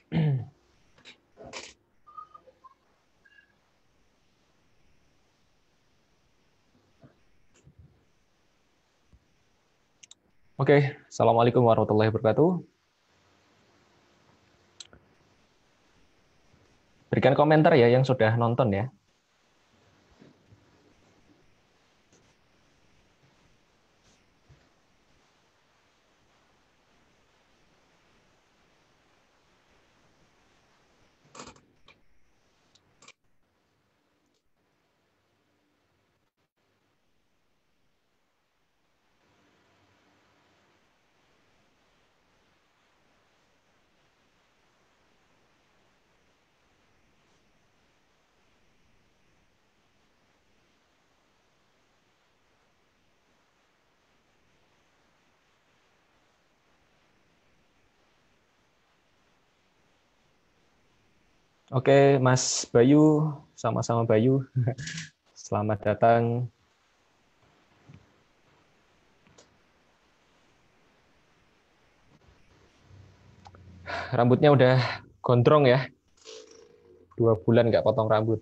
Oke, Assalamualaikum warahmatullahi wabarakatuh. Berikan komentar ya yang sudah nonton ya. Oke, Mas Bayu, sama-sama Bayu. Selamat datang. Rambutnya udah gondrong ya. 2 bulan nggak potong rambut.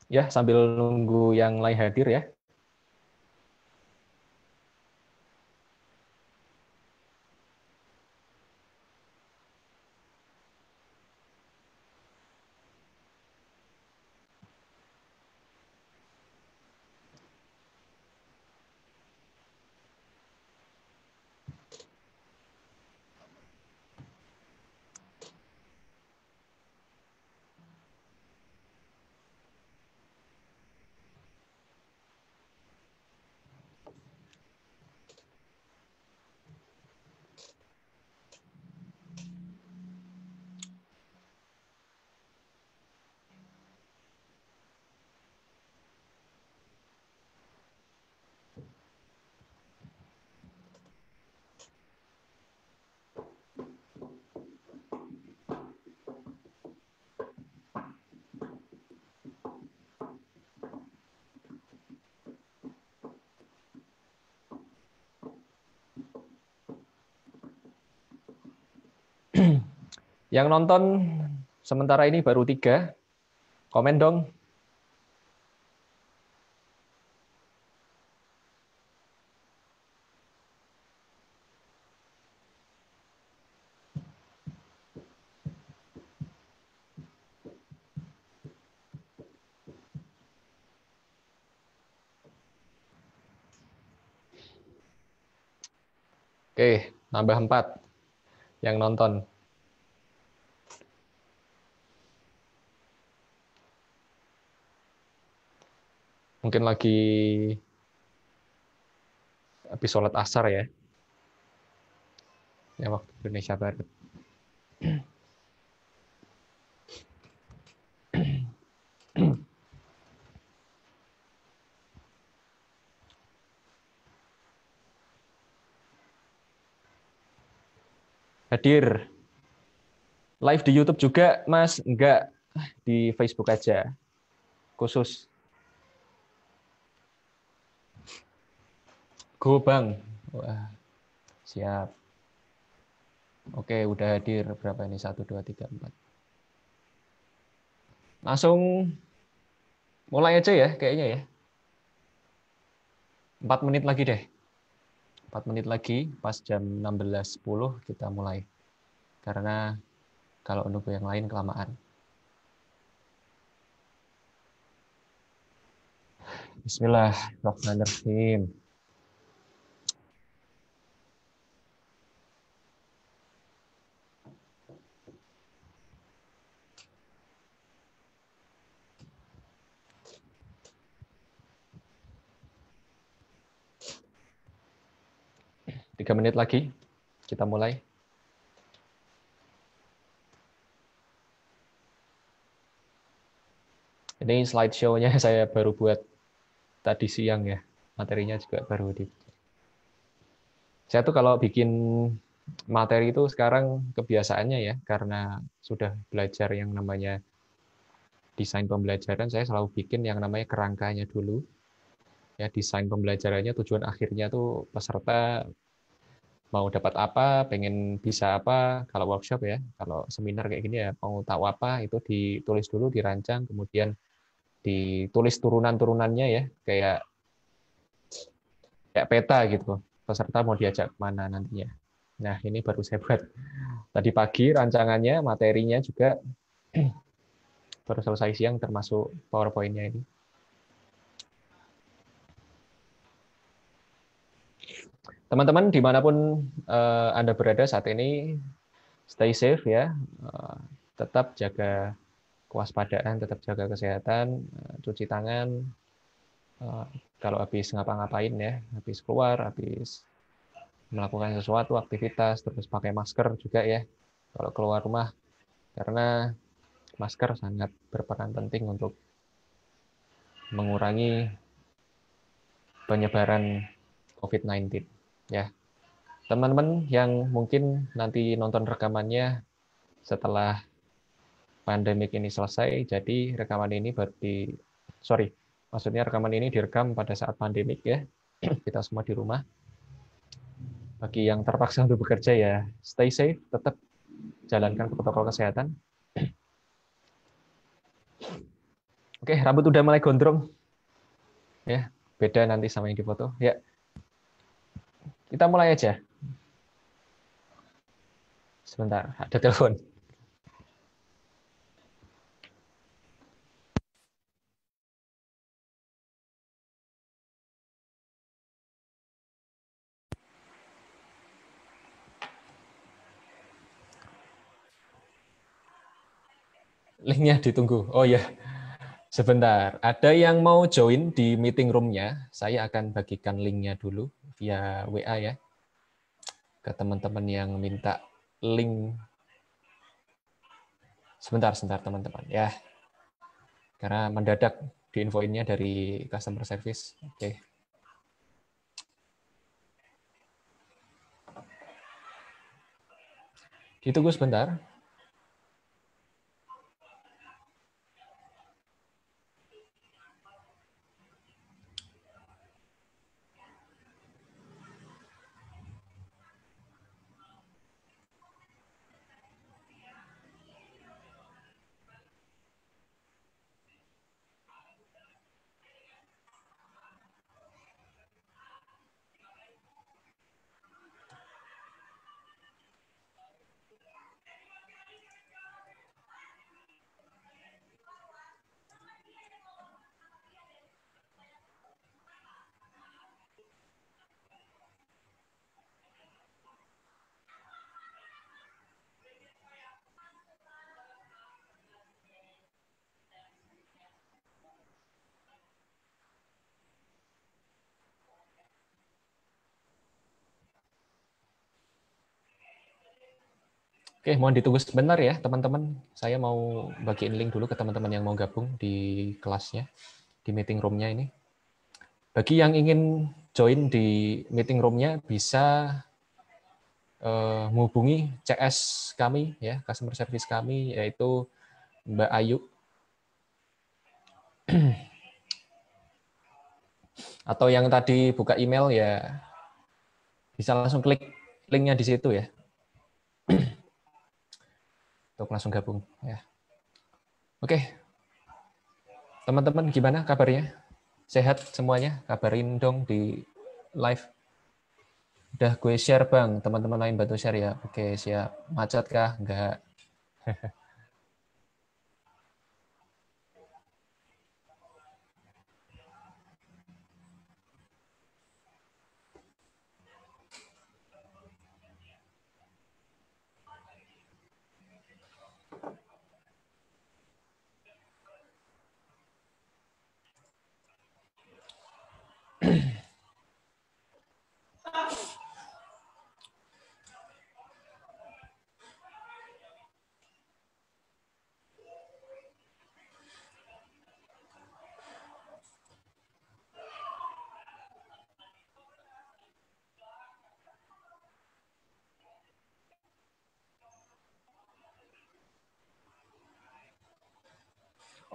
Ya, sambil nunggu yang lain hadir ya. Yang nonton sementara ini baru 3. Komen dong. Oke, nambah 4 yang nonton. Mungkin lagi habis sholat asar ya. Ya, waktu Indonesia Barat. Hadir. Live di YouTube juga, Mas? Enggak, di Facebook aja. Khusus. Go, Bang. Wah, siap. Oke, udah hadir. Berapa ini? 1, 2, 3, 4. Langsung mulai aja ya, kayaknya ya. 4 menit lagi deh. 4 menit lagi, pas jam 16.10 kita mulai. karena kalau nunggu yang lain kelamaan. Bismillahirrahmanirrahim. Tiga menit lagi, kita mulai. Ini slideshow-nya saya baru buat tadi siang ya. Materinya juga baru di. Saya tuh kalau bikin materi itu sekarang kebiasaannya ya, karena sudah belajar yang namanya desain pembelajaran, saya selalu bikin yang namanya kerangkanya dulu. Ya, desain pembelajarannya, tujuan akhirnya tuh peserta mau dapat apa, pengen bisa apa, kalau workshop ya, kalau seminar kayak gini ya, mau tahu apa, itu ditulis dulu, dirancang, kemudian ditulis turunan-turunannya ya, kayak peta gitu, peserta mau diajak kemana nantinya. Nah, ini baru saya buat tadi pagi rancangannya, materinya juga baru selesai siang termasuk PowerPoint-nya ini. Teman-teman dimanapun Anda berada saat ini, stay safe ya, tetap jaga kewaspadaan, tetap jaga kesehatan, cuci tangan, kalau habis ngapa-ngapain ya, habis keluar, habis melakukan sesuatu, aktivitas, terus pakai masker juga ya, kalau keluar rumah, karena masker sangat berperan penting untuk mengurangi penyebaran COVID-19 ya. Teman-teman yang mungkin nanti nonton rekamannya setelah pandemik ini selesai, jadi rekaman ini maksudnya rekaman ini direkam pada saat pandemik ya, kita semua di rumah. Bagi yang terpaksa untuk bekerja ya, stay safe, tetap jalankan protokol kesehatan. Oke, rambut udah mulai gondrong, ya, beda nanti sama yang di foto. Ya, kita mulai aja. Sebentar, ada telepon. Linknya ditunggu. Oh ya, sebentar. Ada yang mau join di meeting room-nya? Saya akan bagikan linknya dulu via WA ya, ke teman-teman yang minta link. Sebentar teman-teman ya, karena mendadak diinfoinnya dari customer service. Oke. Ditunggu sebentar. Oke, mohon ditunggu sebentar ya, teman-teman. Saya mau bagiin link dulu ke teman-teman yang mau gabung di kelasnya, di meeting room-nya ini. Bagi yang ingin join di meeting room-nya, bisa menghubungi CS kami, ya, customer service kami, yaitu Mbak Ayu. Atau yang tadi buka email, ya bisa langsung klik link-nya di situ ya, untuk langsung gabung. Ya. Oke, teman-teman gimana kabarnya? Sehat semuanya? Kabarin dong di live. Udah gue share Bang, teman-teman lain bantu share ya. Oke, siap. Macet kah? Enggak.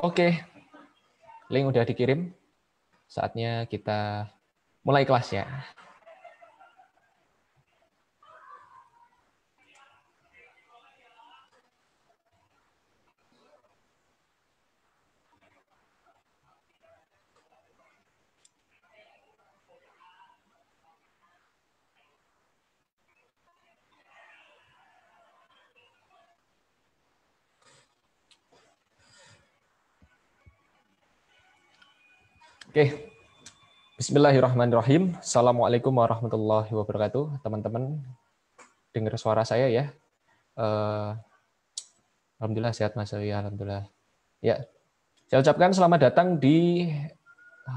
Oke, link udah dikirim. Saatnya kita mulai kelasnya. Oke, Bismillahirrahmanirrahim. Assalamualaikum warahmatullahi wabarakatuh. Teman-teman, dengar suara saya ya. Alhamdulillah sehat Mas. Ya, alhamdulillah. Ya, saya ucapkan selamat datang di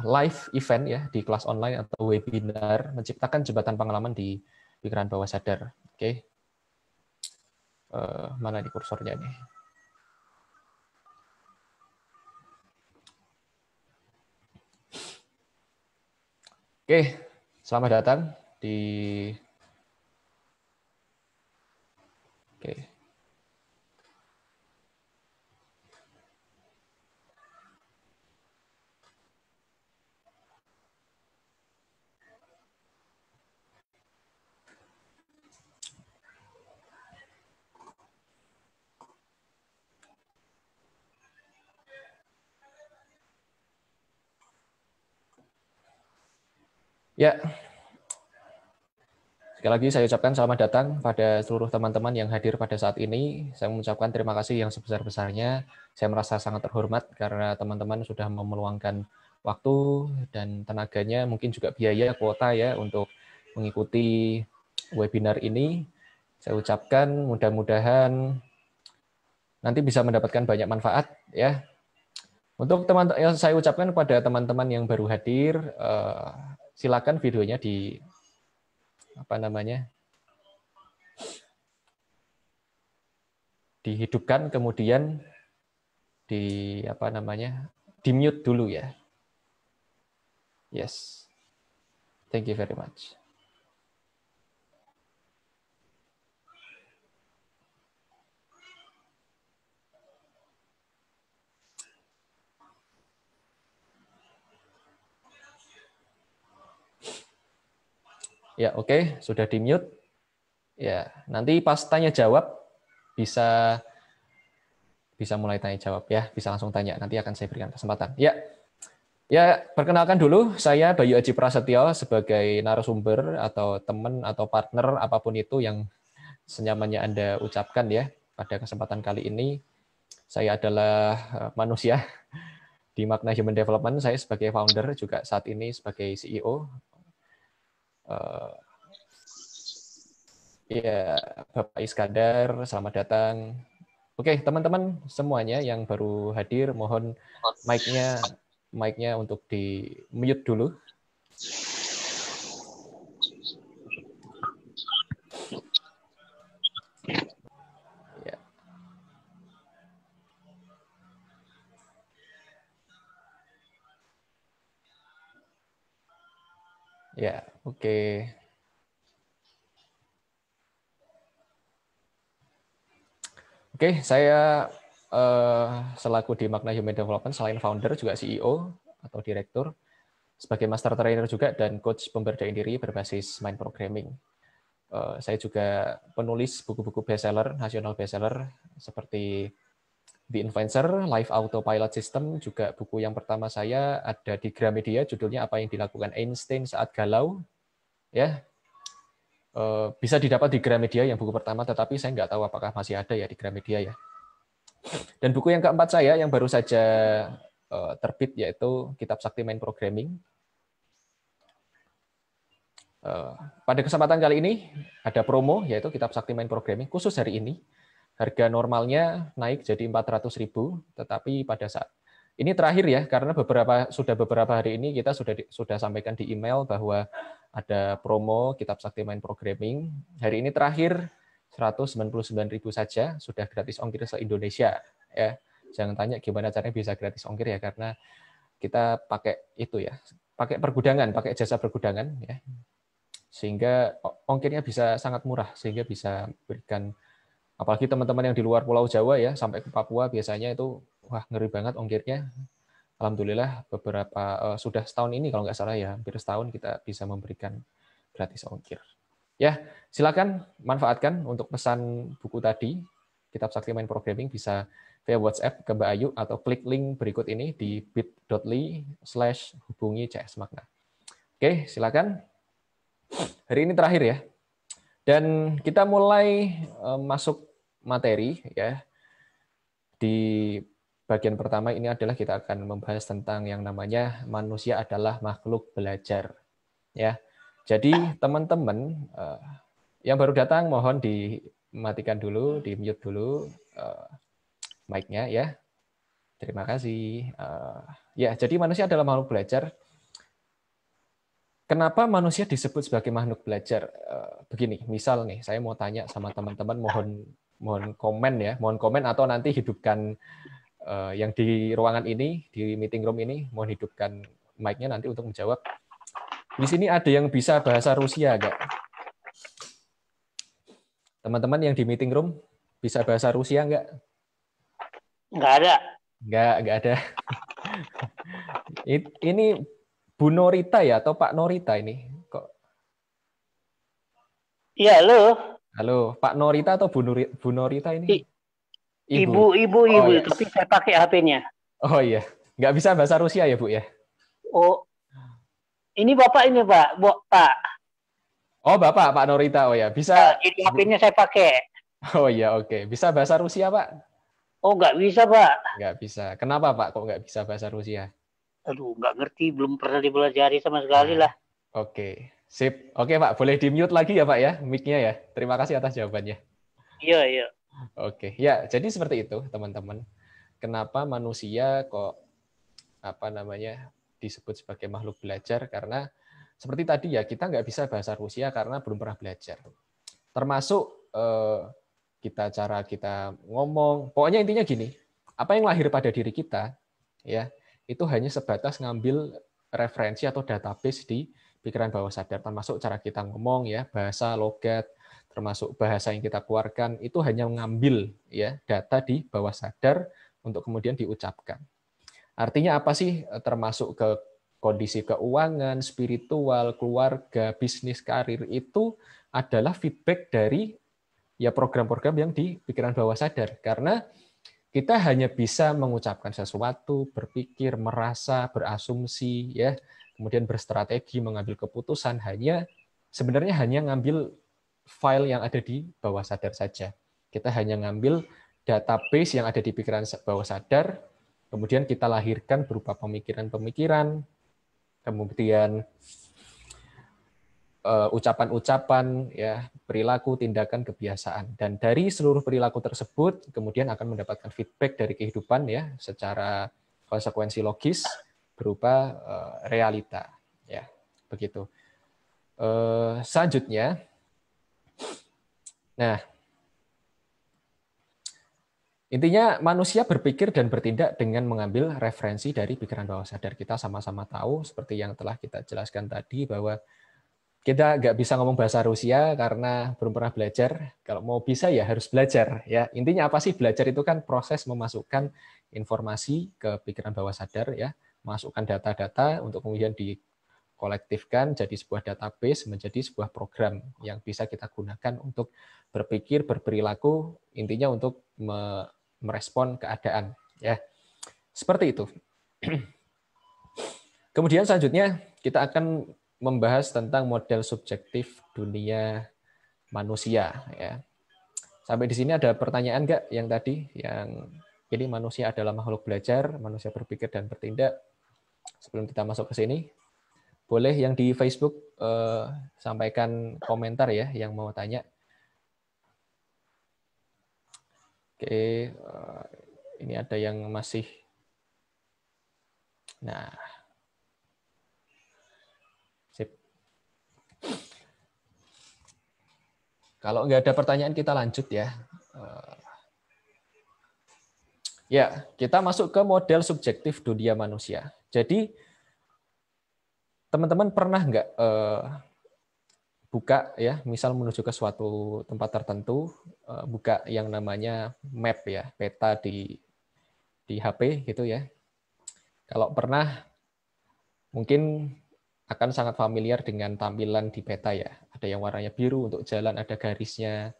live event ya, di kelas online atau webinar menciptakan jembatan pengalaman di pikiran bawah sadar. Oke. Mana di kursornya nih? Oke, selamat datang di Oke. Ya, sekali lagi saya ucapkan selamat datang pada seluruh teman-teman yang hadir pada saat ini. Saya mengucapkan terima kasih yang sebesar-besarnya. Saya merasa sangat terhormat karena teman-teman sudah meluangkan waktu dan tenaganya, mungkin juga biaya kuota ya untuk mengikuti webinar ini. Saya ucapkan mudah-mudahan nanti bisa mendapatkan banyak manfaat ya. Untuk teman yang saya ucapkan kepada teman-teman yang baru hadir, silakan videonya di apa namanya dihidupkan, kemudian di apa namanya di mute dulu ya. Yes, thank you very much. Ya oke, sudah di mute. Ya nanti pas tanya jawab bisa mulai tanya jawab ya, bisa langsung tanya. Nanti akan saya berikan kesempatan. Ya. Ya, perkenalkan dulu, saya Bayu Aji Prasetyo sebagai narasumber atau teman atau partner apapun itu yang senyamannya Anda ucapkan ya. Pada kesempatan kali ini, saya adalah manusia di Magna Human Development. Saya sebagai founder juga saat ini sebagai CEO. Ya, Bapak Iskandar, selamat datang. Oke, teman-teman semuanya yang baru hadir, mohon mic-nya untuk di mute dulu. Ya. Ya, oke. Oke, saya selaku di Magna Human Development selain founder juga CEO atau direktur, sebagai master trainer juga dan coach pemberdayaan diri berbasis mind programming. Saya juga penulis buku-buku bestseller, nasional bestseller seperti The Influencer, Life Autopilot System, juga buku yang pertama saya ada di Gramedia, judulnya Apa yang Dilakukan Einstein Saat Galau, ya. bisa didapat di Gramedia yang buku pertama, tetapi saya nggak tahu apakah masih ada ya di Gramedia ya. Dan buku yang keempat saya yang baru saja terbit yaitu Kitab Sakti Main Programming. Pada kesempatan kali ini ada promo yaitu Kitab Sakti Main Programming khusus hari ini. Harga normalnya naik jadi 400.000, tetapi pada saat ini terakhir ya, karena beberapa hari ini kita sudah sampaikan di email bahwa ada promo Kitab Sakti Main Programming. Hari ini terakhir 199.000 saja, sudah gratis ongkir se-Indonesia. Ya, jangan tanya gimana caranya bisa gratis ongkir ya, karena kita pakai itu ya, pakai pergudangan, pakai jasa pergudangan ya, sehingga ongkirnya bisa sangat murah, sehingga bisa berikan, apalagi teman-teman yang di luar Pulau Jawa ya, sampai ke Papua biasanya itu wah ngeri banget ongkirnya. Alhamdulillah sudah setahun ini kalau nggak salah ya, hampir setahun kita bisa memberikan gratis ongkir. Ya, silakan manfaatkan untuk pesan buku tadi, Kitab Sakti Main Programming, bisa via WhatsApp ke Mbak Ayu atau klik link berikut ini di bit.ly/hubungi CS Magna. Oke, silakan. Hari ini terakhir ya. Dan kita mulai masuk materi ya. Di bagian pertama ini adalah kita akan membahas tentang yang namanya manusia adalah makhluk belajar. Ya, jadi teman-teman yang baru datang mohon dimatikan dulu, di-mute dulu mic-nya ya. Terima kasih. Ya, jadi manusia adalah makhluk belajar. Kenapa manusia disebut sebagai makhluk belajar? Begini, misal nih, saya mau tanya sama teman-teman, mohon komen ya, mohon komen atau nanti hidupkan yang di ruangan ini, di meeting room ini, mohon hidupkan mic-nya nanti untuk menjawab. Di sini ada yang bisa bahasa Rusia nggak? Teman-teman yang di meeting room bisa bahasa Rusia nggak? Nggak ada. Nggak ada. Ini Bu Norita ya atau Pak Norita ini? Kok? Iya, halo. Halo, Pak Norita atau Bu Norita ini? Ibu. Oh, ya. Tapi saya pakai HP-nya. Oh iya, nggak bisa bahasa Rusia ya Bu ya? Oh, ini Bapak ini Pak, Pak. Oh Bapak, Pak Norita, oh ya, bisa. Jadi HP-nya saya pakai. Oh iya, oke. Bisa bahasa Rusia Pak? Oh, nggak bisa Pak. Nggak bisa. Kenapa Pak kok nggak bisa bahasa Rusia? Aduh, nggak ngerti, belum pernah dipelajari sama sekali Nah, lah. oke, sip. Oke Pak, boleh di-mute lagi ya Pak ya, mic-nya ya. Terima kasih atas jawabannya. Iya. Oke, ya jadi seperti itu teman-teman. Kenapa manusia kok disebut sebagai makhluk belajar? Karena seperti tadi ya, kita nggak bisa bahasa Rusia karena belum pernah belajar. Termasuk cara kita ngomong. Pokoknya intinya gini, apa yang lahir pada diri kita ya itu hanya sebatas ngambil referensi atau database di pikiran bawah sadar, termasuk cara kita ngomong ya, bahasa, logat, termasuk bahasa yang kita keluarkan itu hanya mengambil ya data di bawah sadar untuk kemudian diucapkan. Artinya apa sih? Termasuk ke kondisi keuangan, spiritual, keluarga, bisnis, karir itu adalah feedback dari ya program-program yang di pikiran bawah sadar. Karena kita hanya bisa mengucapkan sesuatu, berpikir, merasa, berasumsi, ya, kemudian berstrategi, mengambil keputusan sebenarnya hanya ngambil file yang ada di bawah sadar saja. Kita hanya ngambil database yang ada di pikiran bawah sadar, kemudian kita lahirkan berupa pemikiran-pemikiran, kemudian ucapan-ucapan, ya, perilaku, tindakan, kebiasaan. Dan dari seluruh perilaku tersebut kemudian akan mendapatkan feedback dari kehidupan ya secara konsekuensi logis berupa realita, ya. Begitu. Selanjutnya, nah, intinya manusia berpikir dan bertindak dengan mengambil referensi dari pikiran bawah sadar. Kita sama-sama tahu seperti yang telah kita jelaskan tadi bahwa kita nggak bisa ngomong bahasa Rusia karena belum pernah belajar. Kalau mau bisa ya harus belajar. Ya, intinya apa sih belajar itu kan proses memasukkan informasi ke pikiran bawah sadar ya, masukkan data-data untuk kemudian dikolektifkan jadi sebuah database, menjadi sebuah program yang bisa kita gunakan untuk berpikir, berperilaku, intinya untuk merespon keadaan. Ya, seperti itu. Kemudian selanjutnya kita akan membahas tentang model subjektif dunia manusia ya. Sampai di sini ada pertanyaan nggak yang tadi yang ini manusia adalah makhluk belajar, manusia berpikir dan bertindak. Sebelum kita masuk ke sini, boleh yang di Facebook sampaikan komentar ya yang mau tanya. Oke, ini ada yang masih. Nah, sip. Kalau nggak ada pertanyaan kita lanjut ya. Ya, kita masuk ke model subjektif dunia manusia. Jadi, teman-teman pernah nggak buka ya, misal menuju ke suatu tempat tertentu, buka yang namanya map ya, peta di HP gitu ya. Kalau pernah, mungkin akan sangat familiar dengan tampilan di peta ya. Ada yang warnanya biru untuk jalan, ada garisnya.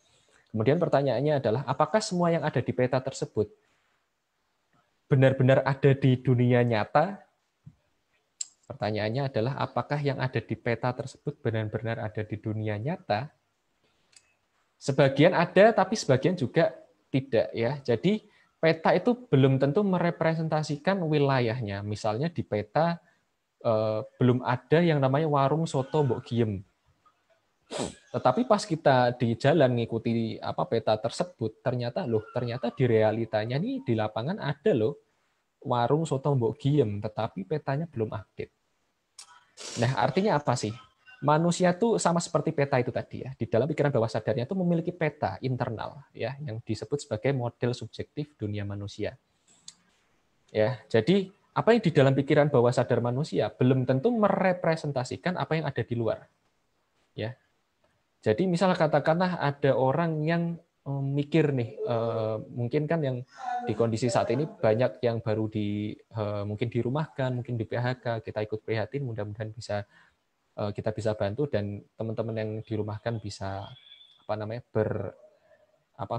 Kemudian pertanyaannya adalah, apakah semua yang ada di peta tersebut benar-benar ada di dunia nyata? Pertanyaannya adalah, apakah yang ada di peta tersebut benar-benar ada di dunia nyata? Sebagian ada, tapi sebagian juga tidak ya. Jadi peta itu belum tentu merepresentasikan wilayahnya. Misalnya di peta belum ada yang namanya warung soto Mbok Giem. Tetapi pas kita di jalan ngikuti peta tersebut, ternyata di realitanya nih di lapangan ada loh warung soto Mbok Giem, tetapi petanya belum update. Nah, artinya apa sih? Manusia tuh sama seperti peta itu tadi ya. Di dalam pikiran bawah sadarnya itu memiliki peta internal ya yang disebut sebagai model subjektif dunia manusia. Ya, jadi apa yang di dalam pikiran bawah sadar manusia belum tentu merepresentasikan apa yang ada di luar. Ya. Jadi misal katakanlah ada orang yang mikir nih, mungkin kan yang di kondisi saat ini banyak yang baru mungkin dirumahkan, mungkin di PHK, kita ikut prihatin, mudah-mudahan kita bisa bantu dan teman-teman yang dirumahkan bisa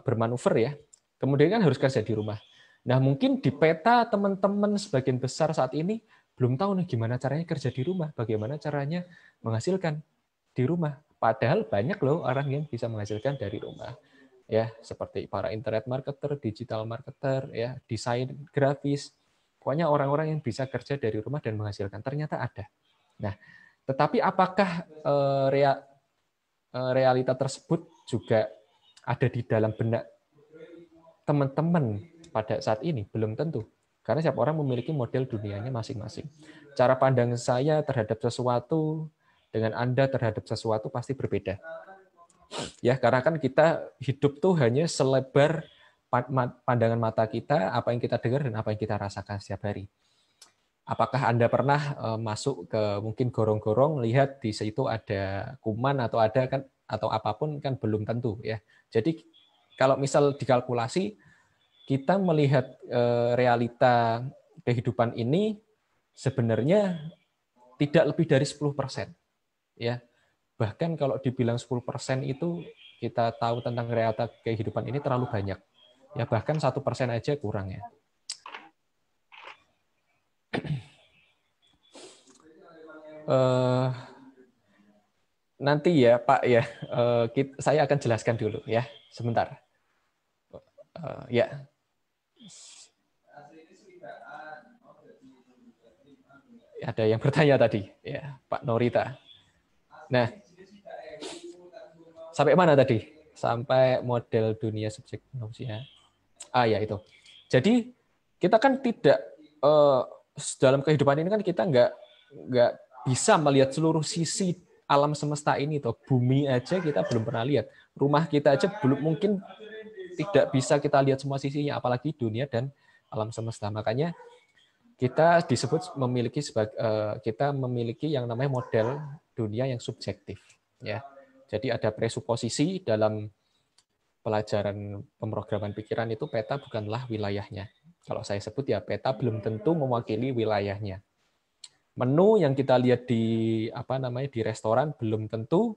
bermanuver ya. Kemudian kan harus kerja di rumah. Nah, mungkin di peta teman-teman sebagian besar saat ini belum tahu nih gimana caranya kerja di rumah, bagaimana caranya menghasilkan di rumah. Padahal banyak loh orang yang bisa menghasilkan dari rumah. Ya, seperti para internet marketer, digital marketer, ya, desain grafis. Pokoknya orang-orang yang bisa kerja dari rumah dan menghasilkan ternyata ada. Nah, tetapi apakah realita tersebut juga ada di dalam benak teman-teman pada saat ini? Belum tentu. Karena setiap orang memiliki model dunianya masing-masing. Cara pandang saya terhadap sesuatu dengan Anda terhadap sesuatu pasti berbeda. Ya, karena kan kita hidup tuh hanya selebar pandangan mata kita, apa yang kita dengar dan apa yang kita rasakan setiap hari. Apakah Anda pernah masuk ke mungkin gorong-gorong, lihat di situ ada kuman atau ada kan atau apapun kan belum tentu ya. Jadi kalau misal dikalkulasi kita melihat realita kehidupan ini sebenarnya tidak lebih dari 10%. Ya. Bahkan kalau dibilang 10% itu kita tahu tentang realita kehidupan ini terlalu banyak. Ya bahkan 1% aja kurang ya. Nanti ya Pak ya, saya akan jelaskan dulu ya, sebentar. Ya. Ada yang bertanya tadi, ya Pak Norita. Nah, sampai mana tadi? Sampai model dunia subjek manusia. Ya itu. Jadi kita kan tidak dalam kehidupan ini kan kita nggak bisa melihat seluruh sisi alam semesta ini toh. Bumi aja kita belum pernah lihat. Rumah kita aja belum mungkin tidak bisa kita lihat semua sisinya, apalagi dunia dan alam semesta. Makanya kita disebut kita memiliki yang namanya model dunia yang subjektif. Ya, jadi ada presuposisi dalam pelajaran pemrograman pikiran itu peta bukanlah wilayahnya. Kalau saya sebut ya peta belum tentu mewakili wilayahnya. Menu yang kita lihat di di restoran belum tentu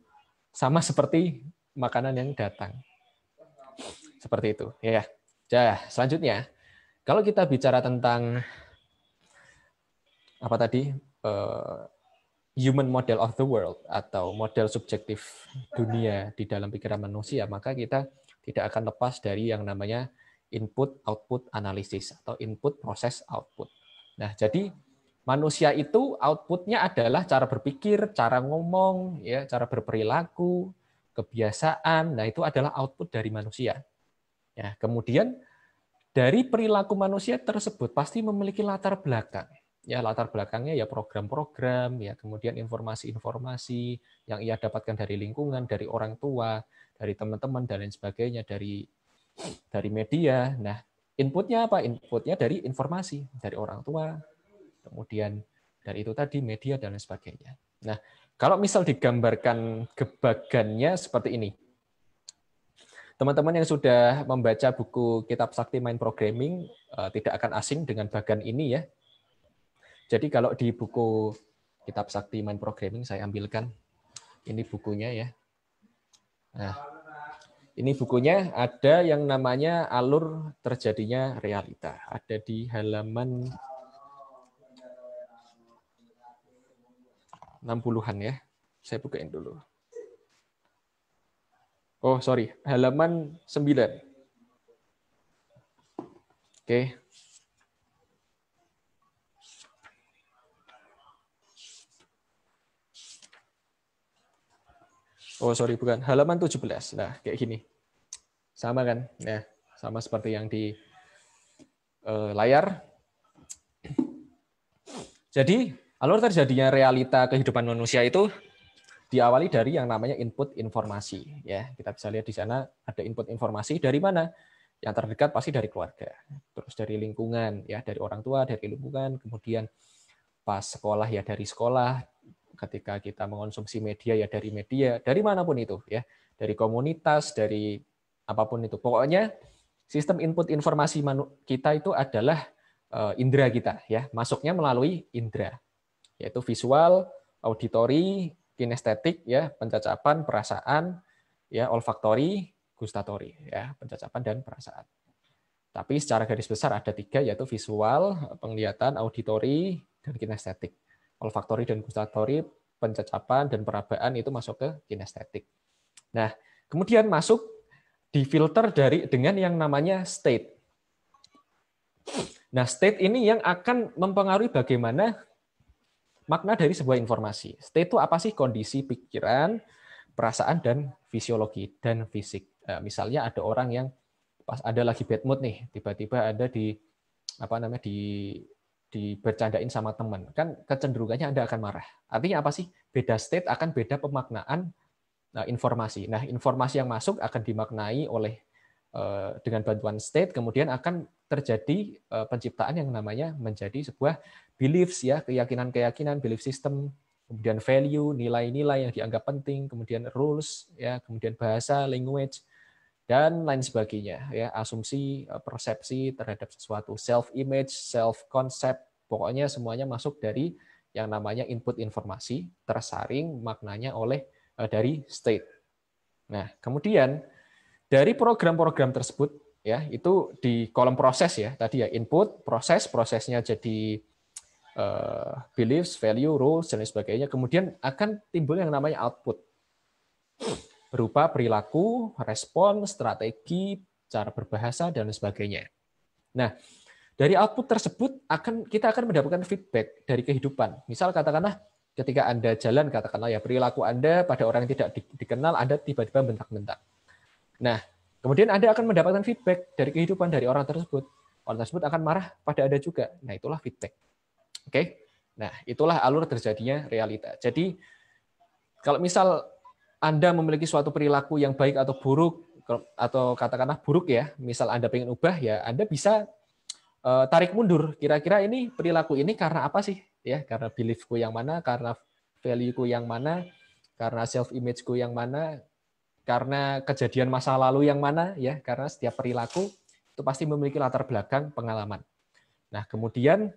sama seperti makanan yang datang. Seperti itu, ya. Selanjutnya, kalau kita bicara tentang apa tadi human model of the world atau model subjektif dunia di dalam pikiran manusia, maka kita tidak akan lepas dari yang namanya input-output analisis atau input proses output. Nah, jadi manusia itu outputnya adalah cara berpikir, cara ngomong, ya, cara berperilaku, kebiasaan. Nah, itu adalah output dari manusia. Ya, kemudian dari perilaku manusia tersebut pasti memiliki latar belakang. Ya, latar belakangnya ya program-program, ya kemudian informasi-informasi yang ia dapatkan dari lingkungan, dari orang tua, dari teman-teman dan lain sebagainya, dari media. Nah, inputnya apa? Inputnya dari informasi, dari orang tua, kemudian dari itu tadi media dan lain sebagainya. Nah, kalau misal digambarkan gebagannya seperti ini. Teman-teman yang sudah membaca buku Kitab Sakti Mind Programming tidak akan asing dengan bagan ini ya. Jadi kalau di buku Kitab Sakti Mind Programming saya ambilkan ini bukunya ya. Nah, ini bukunya ada yang namanya alur terjadinya realita. Ada di halaman 60-an ya. Saya bukain dulu. Oh, sorry. Halaman 9. Oke. Oh, sorry, bukan. Halaman 17. Nah, kayak gini. Sama kan? Nah, sama seperti yang di layar. Jadi, alur terjadinya realita kehidupan manusia itu diawali dari yang namanya input informasi. Ya, kita bisa lihat di sana ada input informasi dari mana? Yang terdekat pasti dari keluarga, terus dari lingkungan, ya dari orang tua, dari lingkungan, kemudian pas sekolah ya dari sekolah, ketika kita mengonsumsi media ya dari media, dari manapun itu ya, dari komunitas, dari apapun itu. Pokoknya sistem input informasi kita itu adalah indera kita ya, masuknya melalui indera, yaitu visual, auditori, kinestetik ya, pencacapan, perasaan, ya olfaktori, gustatori ya, pencacapan dan perasaan. Tapi secara garis besar ada 3, yaitu visual, penglihatan, auditori, dan kinestetik. Olfaktori dan gustatori, pencacapan dan perabaan itu masuk ke kinestetik. Nah, kemudian masuk difilter dengan yang namanya state. Nah, state ini yang akan mempengaruhi bagaimana makna dari sebuah informasi. State itu apa sih? Kondisi pikiran, perasaan, dan fisiologi, dan fisik. Nah, misalnya ada orang yang pas ada lagi bad mood nih, tiba-tiba ada bercandain sama teman, kan kecenderungannya Anda akan marah. Artinya apa sih? Beda state akan beda pemaknaan informasi. Nah, informasi yang masuk akan dimaknai dengan bantuan state, kemudian akan terjadi penciptaan yang namanya menjadi sebuah beliefs ya, keyakinan-keyakinan, belief system, kemudian value, nilai-nilai yang dianggap penting, kemudian rules ya, kemudian bahasa, language, dan lain sebagainya ya, asumsi, persepsi terhadap sesuatu, self image, self concept, pokoknya semuanya masuk dari yang namanya input informasi tersaring maknanya dari state. Nah, kemudian dari program-program tersebut ya, itu di kolom proses ya, tadi ya input, prosesnya jadi beliefs, value, rules dan lain sebagainya, kemudian akan timbul yang namanya output berupa perilaku, respon, strategi, cara berbahasa, dan sebagainya. Nah, dari output tersebut kita akan mendapatkan feedback dari kehidupan. Misal katakanlah ketika Anda jalan, katakanlah ya perilaku Anda pada orang yang tidak dikenal, Anda tiba-tiba bentak-bentak. Nah, kemudian Anda akan mendapatkan feedback dari kehidupan dari orang tersebut. Orang tersebut akan marah pada Anda juga. Nah, itulah feedback. Oke? Nah, itulah alur terjadinya realita. Jadi, kalau misal Anda memiliki suatu perilaku yang baik atau buruk, atau katakanlah buruk ya, misal Anda pengen ubah ya, Anda bisa tarik mundur. Kira-kira ini perilaku ini karena apa sih? Ya, karena beliefku yang mana, karena value-ku yang mana, karena self image-ku yang mana, karena kejadian masa lalu yang mana ya, karena setiap perilaku itu pasti memiliki latar belakang pengalaman. Nah, kemudian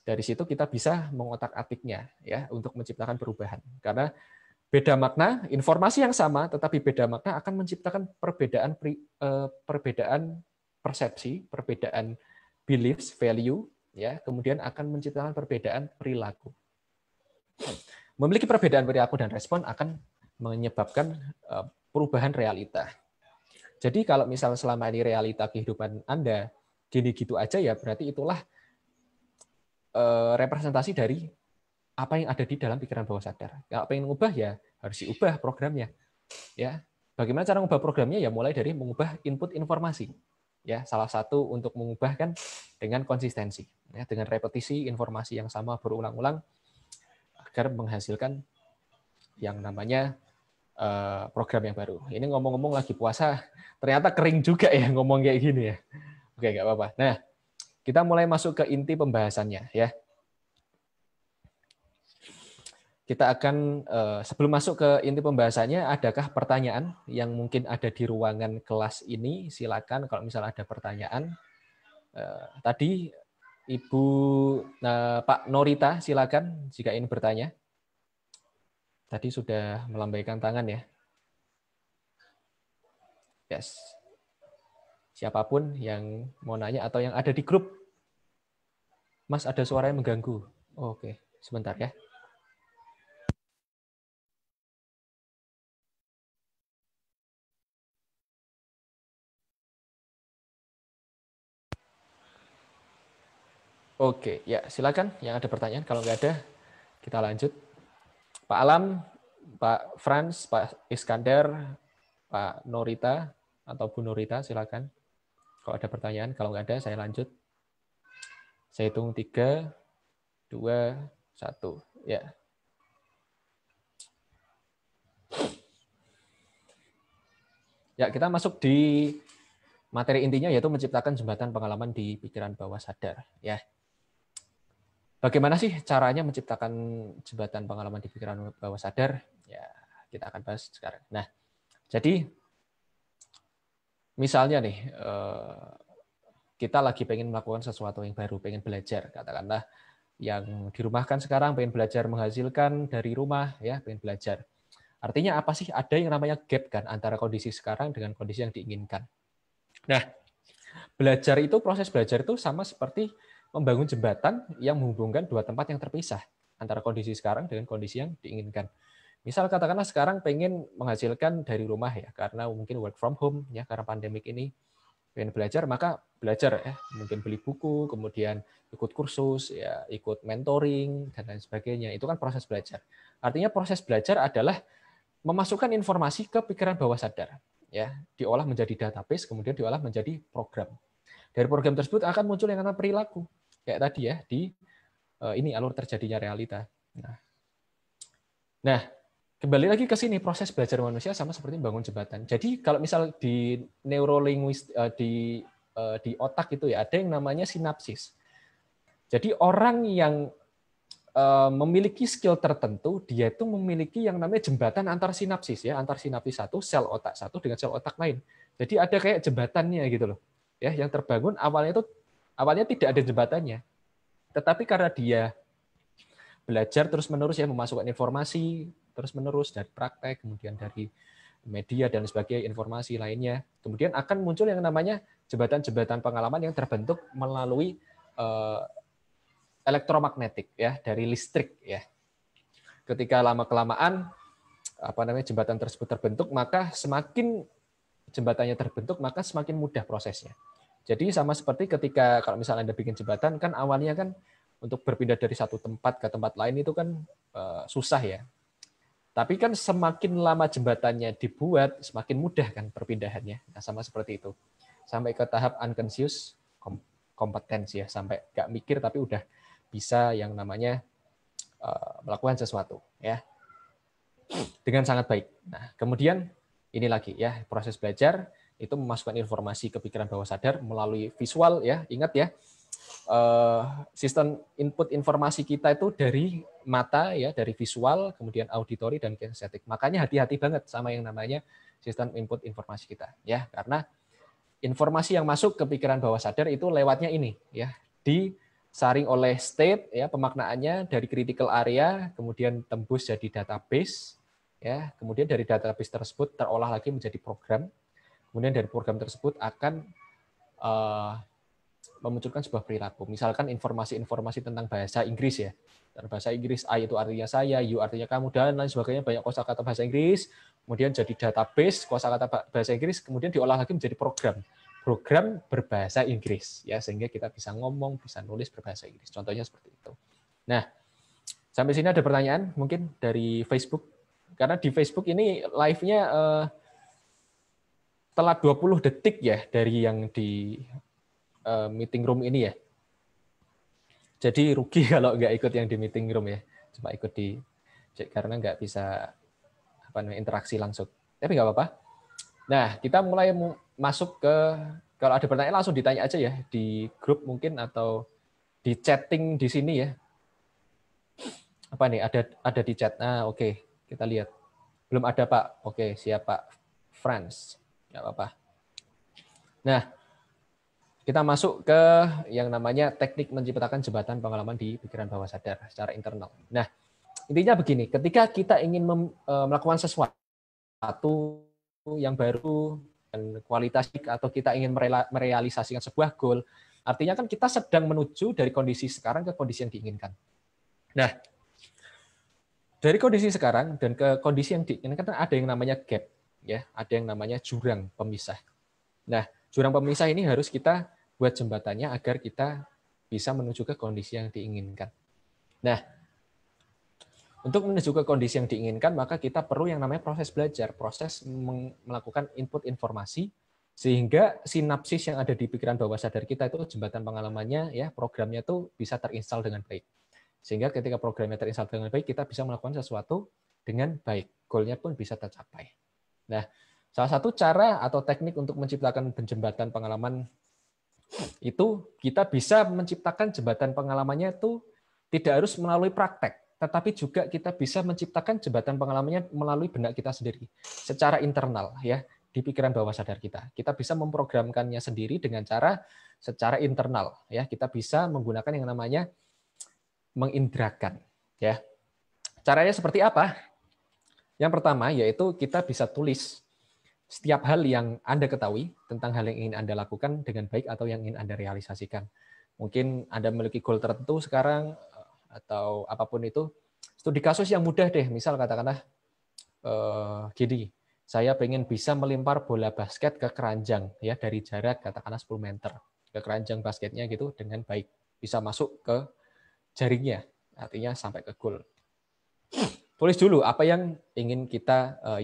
dari situ kita bisa mengotak-atiknya ya untuk menciptakan perubahan. Karena beda makna, informasi yang sama, tetapi beda makna akan menciptakan perbedaan persepsi, perbedaan beliefs, value, ya, kemudian akan menciptakan perbedaan perilaku. Memiliki perbedaan perilaku dan respon akan menyebabkan perubahan realita. Jadi kalau misal selama ini realita kehidupan Anda gini gitu aja, ya berarti itulah representasi dari apa yang ada di dalam pikiran bawah sadar. Kalau pengen ngubah ya harus diubah programnya. Ya, bagaimana cara mengubah programnya? Ya mulai dari mengubah input informasi. Ya, salah satu untuk mengubah kan dengan konsistensi, ya, dengan repetisi informasi yang sama berulang-ulang agar menghasilkan yang namanya program yang baru. Ini ngomong-ngomong lagi puasa, ternyata kering juga ya ngomong kayak gini ya. Oke, nggak apa-apa. Nah, kita mulai masuk ke inti pembahasannya ya. Kita akan, sebelum masuk ke inti pembahasannya, adakah pertanyaan yang mungkin ada di ruangan kelas ini? Silakan kalau misalnya ada pertanyaan. Tadi Ibu Pak Norita, silakan jika ingin bertanya. Tadi sudah melambaikan tangan ya. Yes. Siapapun yang mau nanya atau yang ada di grup. Mas, ada suara yang mengganggu. Oh, oke, sebentar ya. Oke, ya silakan yang ada pertanyaan. Kalau nggak ada, kita lanjut. Pak Alam, Pak Frans, Pak Iskandar, Pak Norita atau Bu Norita, silakan. Kalau ada pertanyaan, kalau nggak ada, saya lanjut. Saya hitung 3, 2, 1. Ya. Ya, kita masuk di materi intinya, yaitu menciptakan jembatan pengalaman di pikiran bawah sadar. Ya. Bagaimana sih caranya menciptakan jembatan pengalaman di pikiran bawah sadar? Ya, kita akan bahas sekarang. Nah, jadi misalnya nih, kita lagi pengen melakukan sesuatu yang baru, pengen belajar, katakanlah yang dirumahkan sekarang pengen belajar menghasilkan dari rumah, ya, pengen belajar. Artinya apa sih? Ada yang namanya gap kan antara kondisi sekarang dengan kondisi yang diinginkan. Nah, belajar itu, proses belajar itu sama seperti membangun jembatan yang menghubungkan dua tempat yang terpisah antara kondisi sekarang dengan kondisi yang diinginkan. Misal katakanlah sekarang pengen menghasilkan dari rumah ya, karena mungkin work from home ya, karena pandemik ini pengen belajar, maka belajar ya, mungkin beli buku, kemudian ikut kursus, ya, ikut mentoring dan lain sebagainya. Itu kan proses belajar. Artinya proses belajar adalah memasukkan informasi ke pikiran bawah sadar, ya, diolah menjadi database, kemudian diolah menjadi program. Dari program tersebut akan muncul yang namanya perilaku, kayak tadi ya, di ini alur terjadinya realita. Nah, kembali lagi ke sini, proses belajar manusia sama seperti membangun jembatan. Jadi kalau misal di neurolinguis di otak itu ya ada yang namanya sinapsis. Jadi orang yang memiliki skill tertentu, dia itu memiliki yang namanya jembatan antar sinapsis ya, antar sinapsis satu, sel otak satu dengan sel otak lain. Jadi ada kayak jembatannya gitu loh. Ya, yang terbangun awalnya tidak ada jembatannya. Tetapi karena dia belajar terus-menerus ya, memasukkan informasi terus-menerus dari praktek, kemudian dari media dan sebagainya, informasi lainnya. Kemudian akan muncul yang namanya jembatan-jembatan pengalaman yang terbentuk melalui elektromagnetik ya, dari listrik ya. Ketika lama-kelamaan jembatan tersebut terbentuk, maka semakin jembatannya terbentuk, maka semakin mudah prosesnya. Jadi sama seperti ketika kalau misalnya Anda bikin jembatan, kan awalnya kan untuk berpindah dari satu tempat ke tempat lain itu kan susah ya. Tapi kan semakin lama jembatannya dibuat, semakin mudah kan perpindahannya. Nah, sama seperti itu. Sampai ke tahap unconscious competence ya, sampai nggak mikir tapi udah bisa yang namanya melakukan sesuatu ya. Dengan sangat baik. Nah, kemudian ini lagi ya, proses belajar itu memasukkan informasi ke pikiran bawah sadar melalui visual ya. Ingat ya, sistem input informasi kita itu dari mata ya, dari visual, kemudian auditori dan kinestetik. Makanya hati-hati banget sama yang namanya sistem input informasi kita ya, karena informasi yang masuk ke pikiran bawah sadar itu lewatnya ini ya, disaring oleh state ya, pemaknaannya dari critical area, kemudian tembus jadi database ya, kemudian dari database tersebut terolah lagi menjadi program, kemudian dari program tersebut akan memunculkan sebuah perilaku. Misalkan informasi-informasi tentang bahasa Inggris ya. Dan bahasa Inggris, I itu artinya saya, you artinya kamu, dan lain sebagainya, banyak kosakata bahasa Inggris, kemudian jadi database kosakata bahasa Inggris, kemudian diolah lagi menjadi program berbahasa Inggris ya, sehingga kita bisa ngomong, bisa nulis berbahasa Inggris. Contohnya seperti itu. Nah, sampai sini ada pertanyaan mungkin dari Facebook. Karena di Facebook ini live-nya telat 20 detik ya dari yang di meeting room ini ya. Jadi rugi kalau nggak ikut yang di meeting room ya. Cuma ikut di karena nggak bisa interaksi langsung. Tapi nggak apa-apa. Nah, kita mulai masuk ke, kalau ada pertanyaan langsung ditanya aja ya di grup mungkin atau di chatting di sini ya. Apa nih? Ada di chat. Nah, oke. Kita lihat. Belum ada, Pak. Oke, siap, Pak. Friends. Nggak apa-apa. Nah, kita masuk ke yang namanya teknik menciptakan jembatan pengalaman di pikiran bawah sadar secara internal. Nah, intinya begini, ketika kita ingin melakukan sesuatu yang baru dan kualitas, atau kita ingin merealisasikan sebuah goal, artinya kan kita sedang menuju dari kondisi sekarang ke kondisi yang diinginkan. Nah, dari kondisi sekarang dan ke kondisi yang diinginkan ada yang namanya gap, ya, ada yang namanya jurang pemisah. Nah, jurang pemisah ini harus kita buat jembatannya agar kita bisa menuju ke kondisi yang diinginkan. Nah, untuk menuju ke kondisi yang diinginkan, maka kita perlu yang namanya proses belajar, proses melakukan input informasi, sehingga sinapsis yang ada di pikiran bawah sadar kita itu jembatan pengalamannya, ya, programnya itu bisa terinstall dengan baik. Sehingga ketika programnya terinstall dengan baik, kita bisa melakukan sesuatu dengan baik. Goal-nya pun bisa tercapai. Nah, salah satu cara atau teknik untuk menciptakan jembatan pengalaman itu, kita bisa menciptakan jembatan pengalamannya itu tidak harus melalui praktek, tetapi juga kita bisa menciptakan jembatan pengalamannya melalui benak kita sendiri, secara internal ya, di pikiran bawah sadar kita. Kita bisa memprogramkannya sendiri dengan cara secara internal ya. Kita bisa menggunakan yang namanya mengindrakan ya. Caranya seperti apa? Yang pertama yaitu kita bisa tulis setiap hal yang Anda ketahui tentang hal yang ingin Anda lakukan dengan baik atau yang ingin Anda realisasikan. Mungkin Anda memiliki goal tertentu sekarang atau apapun itu. Studi kasus yang mudah deh, misal katakanlah gini, saya pengen bisa melempar bola basket ke keranjang ya dari jarak katakanlah 10 meter ke keranjang basketnya gitu dengan baik, bisa masuk ke jaringnya, artinya sampai ke goal. Tulis dulu apa yang ingin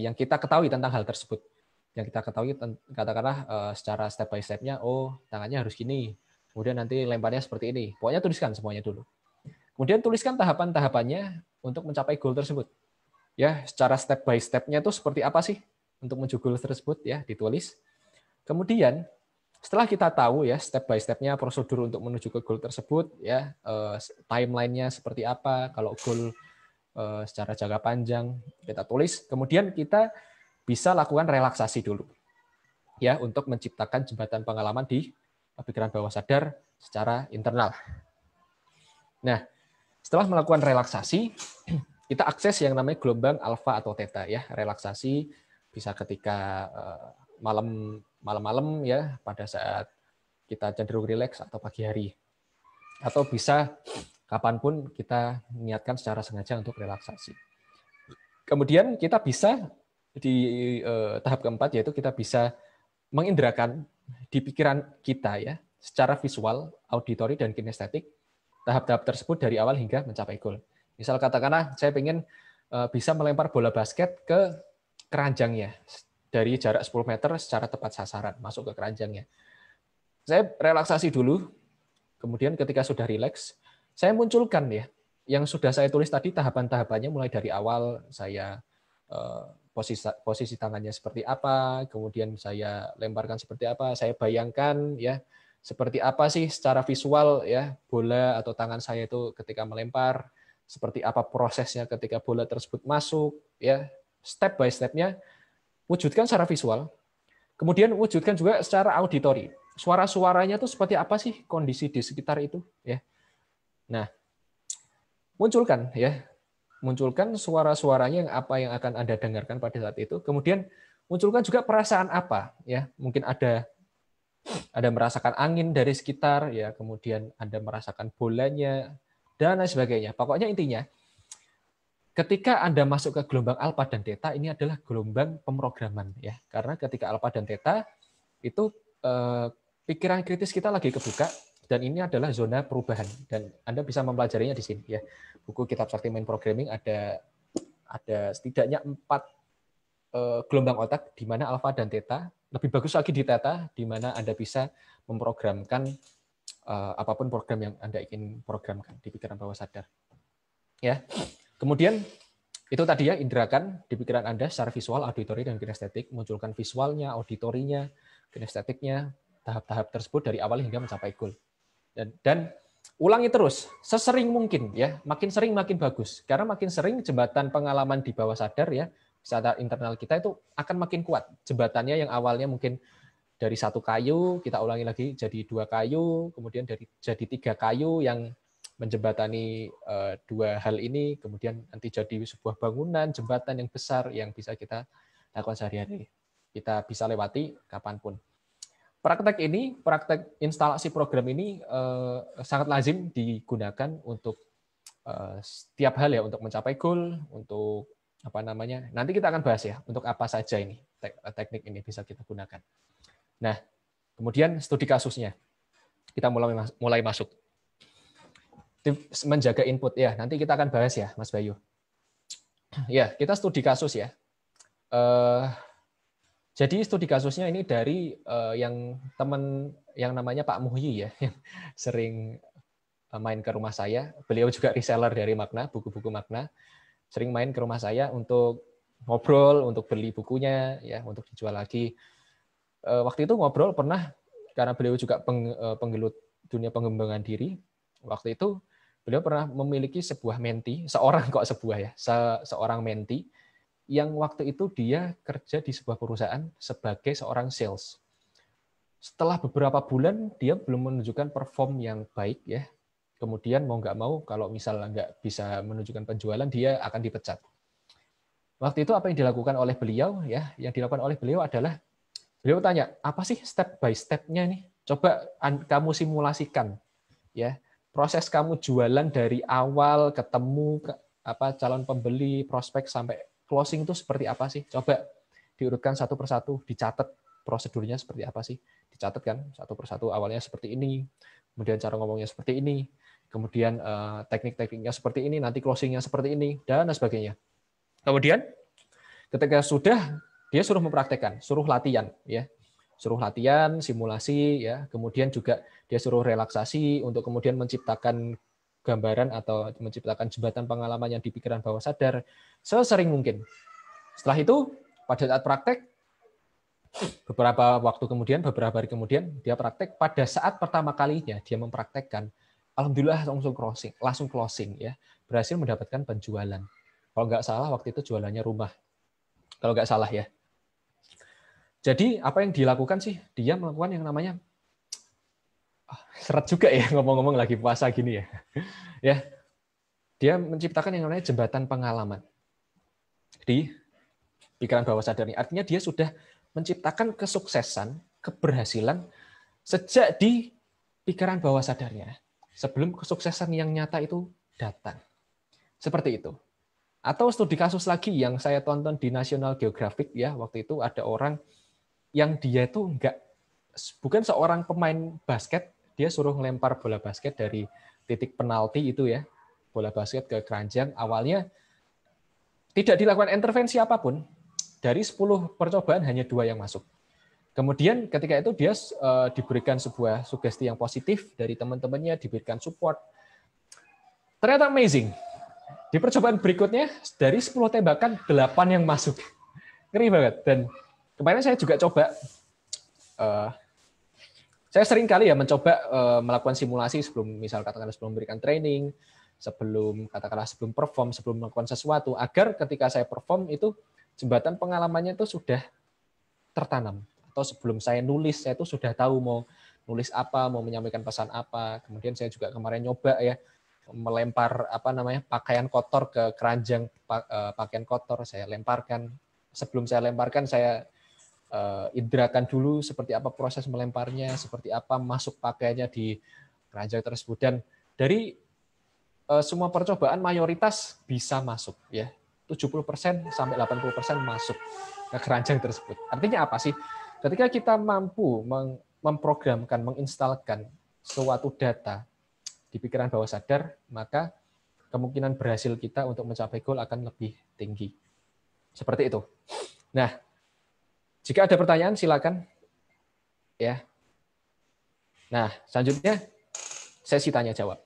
yang kita ketahui tentang hal tersebut. Yang kita ketahui katakanlah secara step by step-nya, oh tangannya harus gini, kemudian nanti lemparnya seperti ini. Pokoknya tuliskan semuanya dulu. Kemudian tuliskan tahapan-tahapannya untuk mencapai goal tersebut. Ya, secara step by step-nya itu seperti apa sih untuk menuju goal tersebut ya, ditulis. Kemudian setelah kita tahu ya step by step-nya, prosedur untuk menuju ke goal tersebut ya, timeline-nya seperti apa, kalau goal secara jangka panjang kita tulis, kemudian kita bisa lakukan relaksasi dulu ya untuk menciptakan jembatan pengalaman di pikiran bawah sadar secara internal. Nah, setelah melakukan relaksasi, kita akses yang namanya gelombang alfa atau theta ya. Relaksasi bisa ketika malam-malam ya, pada saat kita cenderung rileks atau pagi hari. Atau bisa kapanpun kita niatkan secara sengaja untuk relaksasi. Kemudian kita bisa di tahap keempat, yaitu kita bisa mengindrakan di pikiran kita ya, secara visual, auditori, dan kinestetik, tahap-tahap tersebut dari awal hingga mencapai goal. Misal katakanlah saya ingin bisa melempar bola basket ke keranjangnya dari jarak 10 meter secara tepat sasaran, masuk ke keranjangnya. Saya relaksasi dulu, kemudian ketika sudah rileks, saya munculkan ya, yang sudah saya tulis tadi tahapan-tahapannya, mulai dari awal saya posisi tangannya seperti apa, kemudian saya lemparkan seperti apa, saya bayangkan ya seperti apa sih secara visual ya bola atau tangan saya itu ketika melempar, seperti apa prosesnya ketika bola tersebut masuk ya, step by step-nya wujudkan secara visual. Kemudian wujudkan juga secara auditori. Suara-suaranya itu seperti apa sih kondisi di sekitar itu ya. Nah, munculkan ya. Munculkan suara-suaranya, apa yang akan Anda dengarkan pada saat itu. Kemudian munculkan juga perasaan apa ya. Mungkin ada Anda merasakan angin dari sekitar, ya, kemudian Anda merasakan bolanya, dan lain sebagainya. Pokoknya intinya, ketika Anda masuk ke gelombang alfa dan theta, ini adalah gelombang pemrograman, ya. Karena ketika alfa dan theta itu pikiran kritis kita lagi kebuka, dan ini adalah zona perubahan, dan Anda bisa mempelajarinya di sini, ya. Buku Kitab Sakti Mind Programming ada setidaknya 4 gelombang otak di mana alfa dan theta, lebih bagus lagi di theta, di mana Anda bisa memprogramkan apapun program yang Anda ingin programkan di pikiran bawah sadar. Ya. Kemudian itu tadi ya, inderakan di pikiran Anda secara visual, auditori, dan kinestetik, munculkan visualnya, auditorinya, kinestetiknya, tahap-tahap tersebut dari awal hingga mencapai goal. Dan ulangi terus sesering mungkin, ya. Makin sering makin bagus. Karena makin sering jembatan pengalaman di bawah sadar, ya, secara internal kita itu akan makin kuat. Jembatannya yang awalnya mungkin dari 1 kayu, kita ulangi lagi jadi 2 kayu, kemudian jadi 3 kayu yang menjembatani 2 hal ini, kemudian nanti jadi sebuah bangunan, jembatan yang besar yang bisa kita lakukan sehari-hari. Kita bisa lewati kapanpun. Praktek instalasi program ini sangat lazim digunakan untuk setiap hal, ya, untuk mencapai goal, untuk apa namanya. Nanti kita akan bahas, ya, untuk apa saja ini teknik ini bisa kita gunakan. Nah, kemudian studi kasusnya. Kita mulai masuk. Tips menjaga input, ya. Nanti kita akan bahas, ya, Mas Bayu. Ya, kita studi kasus, ya. Jadi studi kasusnya ini dari yang teman yang namanya Pak Muhyi, ya, yang sering main ke rumah saya. Beliau juga reseller dari Magna, buku-buku Magna. Sering main ke rumah saya untuk ngobrol, untuk beli bukunya, ya, untuk dijual lagi. Waktu itu ngobrol pernah, karena beliau juga penggelut dunia pengembangan diri. Waktu itu beliau pernah memiliki sebuah menti, seorang menti yang waktu itu dia kerja di sebuah perusahaan sebagai seorang sales. Setelah beberapa bulan dia belum menunjukkan perform yang baik, ya. Kemudian mau nggak mau, kalau misalnya nggak bisa menunjukkan penjualan, dia akan dipecat. Waktu itu apa yang dilakukan oleh beliau, ya? Yang dilakukan oleh beliau adalah beliau tanya, apa sih step by step-nya nih? Coba kamu simulasikan, ya. Proses kamu jualan dari awal ketemu calon pembeli, prospek sampai closing itu seperti apa sih? Coba diurutkan satu persatu, dicatat prosedurnya seperti apa sih? Dicatat kan satu persatu, awalnya seperti ini, kemudian cara ngomongnya seperti ini, kemudian teknik-tekniknya seperti ini, nanti closingnya seperti ini, dan sebagainya. Kemudian ketika sudah, dia suruh mempraktekkan, suruh latihan, ya, suruh latihan, simulasi, ya, kemudian juga dia suruh relaksasi untuk kemudian menciptakan gambaran atau menciptakan jembatan pengalaman yang di pikiran bawah sadar sesering mungkin. Setelah itu, pada saat praktek, beberapa hari kemudian, dia praktek. Pada saat pertama kalinya dia mempraktekkan, alhamdulillah langsung closing, ya, berhasil mendapatkan penjualan. Kalau nggak salah waktu itu jualannya rumah, kalau nggak salah, ya. Jadi apa yang dilakukan sih? Dia melakukan yang namanya seret juga, ya, ngomong-ngomong lagi puasa gini, ya. Ya, dia menciptakan yang namanya jembatan pengalaman di pikiran bawah sadar ini. Artinya dia sudah menciptakan kesuksesan, keberhasilan sejak di pikiran bawah sadarnya, sebelum kesuksesan yang nyata itu datang. Seperti itu. Atau studi kasus lagi yang saya tonton di National Geographic, ya, waktu itu ada orang yang dia itu bukan seorang pemain basket, dia suruh ngelempar bola basket dari titik penalti itu, ya, bola basket ke keranjang. Awalnya tidak dilakukan intervensi apapun, dari 10 percobaan hanya 2 yang masuk. Kemudian ketika itu dia diberikan sebuah sugesti yang positif dari teman-temannya, diberikan support. Ternyata amazing. Di percobaan berikutnya, dari 10 tembakan, 8 yang masuk. Ngeri banget. Dan kemarin saya juga coba, saya sering kali, ya, mencoba melakukan simulasi sebelum memberikan training, sebelum perform, sebelum melakukan sesuatu, agar ketika saya perform itu jembatan pengalamannya itu sudah tertanam. Atau sebelum saya nulis, saya itu sudah tahu mau nulis apa, mau menyampaikan pesan apa. Kemudian saya juga kemarin nyoba, ya, melempar pakaian kotor ke keranjang pakaian kotor, saya lemparkan. Sebelum saya lemparkan, saya indrakan dulu seperti apa proses melemparnya, seperti apa masuk pakaiannya di keranjang tersebut. Dan dari semua percobaan mayoritas bisa masuk ya. 70% sampai 80% masuk ke keranjang tersebut. Artinya apa sih? Ketika kita mampu memprogramkan, menginstalkan suatu data di pikiran bawah sadar, maka kemungkinan berhasil kita untuk mencapai goal akan lebih tinggi. Seperti itu. Nah, jika ada pertanyaan silakan. Ya. Nah, selanjutnya sesi tanya jawab.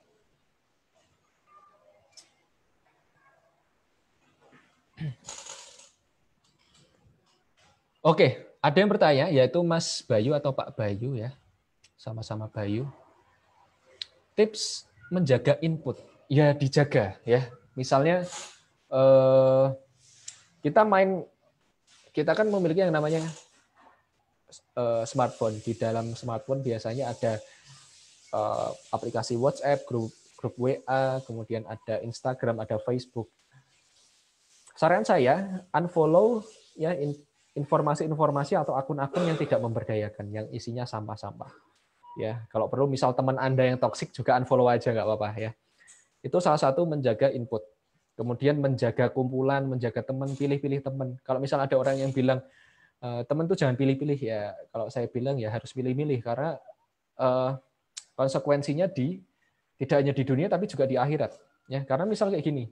Oke, ada yang bertanya, yaitu Mas Bayu atau Pak Bayu ya, sama-sama Bayu. Tips menjaga input, ya dijaga ya. Misalnya kita kan memiliki yang namanya smartphone. Di dalam smartphone biasanya ada aplikasi WhatsApp, grup WA, kemudian ada Instagram, ada Facebook. Saran saya unfollow ya informasi-informasi atau akun-akun yang tidak memberdayakan, yang isinya sampah-sampah. Ya, kalau perlu misal teman Anda yang toksik juga unfollow aja nggak apa-apa ya. Itu salah satu menjaga input. Kemudian menjaga kumpulan, menjaga teman, pilih-pilih teman. Kalau misal ada orang yang bilang teman tuh jangan pilih-pilih ya, kalau saya bilang ya harus pilih-pilih karena konsekuensinya tidak hanya di dunia tapi juga di akhirat. Ya, karena misal kayak gini,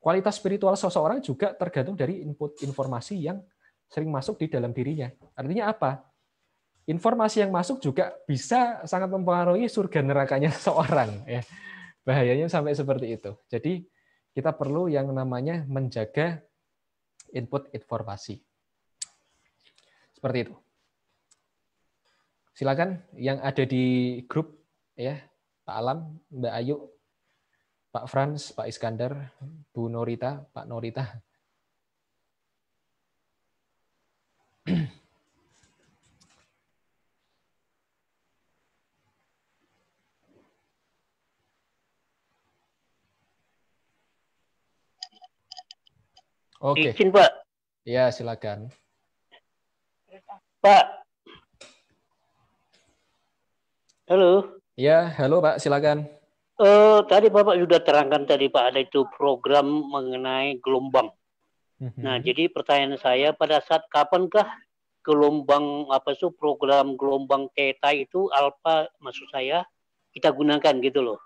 kualitas spiritual seseorang juga tergantung dari input informasi yang sering masuk di dalam dirinya. Artinya apa? Informasi yang masuk juga bisa sangat mempengaruhi surga nerakanya seseorang. Ya. Bahayanya sampai seperti itu. Jadi kita perlu yang namanya menjaga input informasi. Seperti itu. Silakan yang ada di grup ya, Pak Alam, Mbak Ayu, Pak Frans, Pak Iskandar, Bu Norita, Pak Norita. Oke. Izin, Pak. Ya, silakan. Pak. Halo. Ya, halo Pak, silakan. Tadi Bapak sudah terangkan tadi Pak, ada itu program mengenai gelombang. Nah, jadi pertanyaan saya pada saat kapankah gelombang program gelombang theta itu alfa maksud saya kita gunakan gitu loh.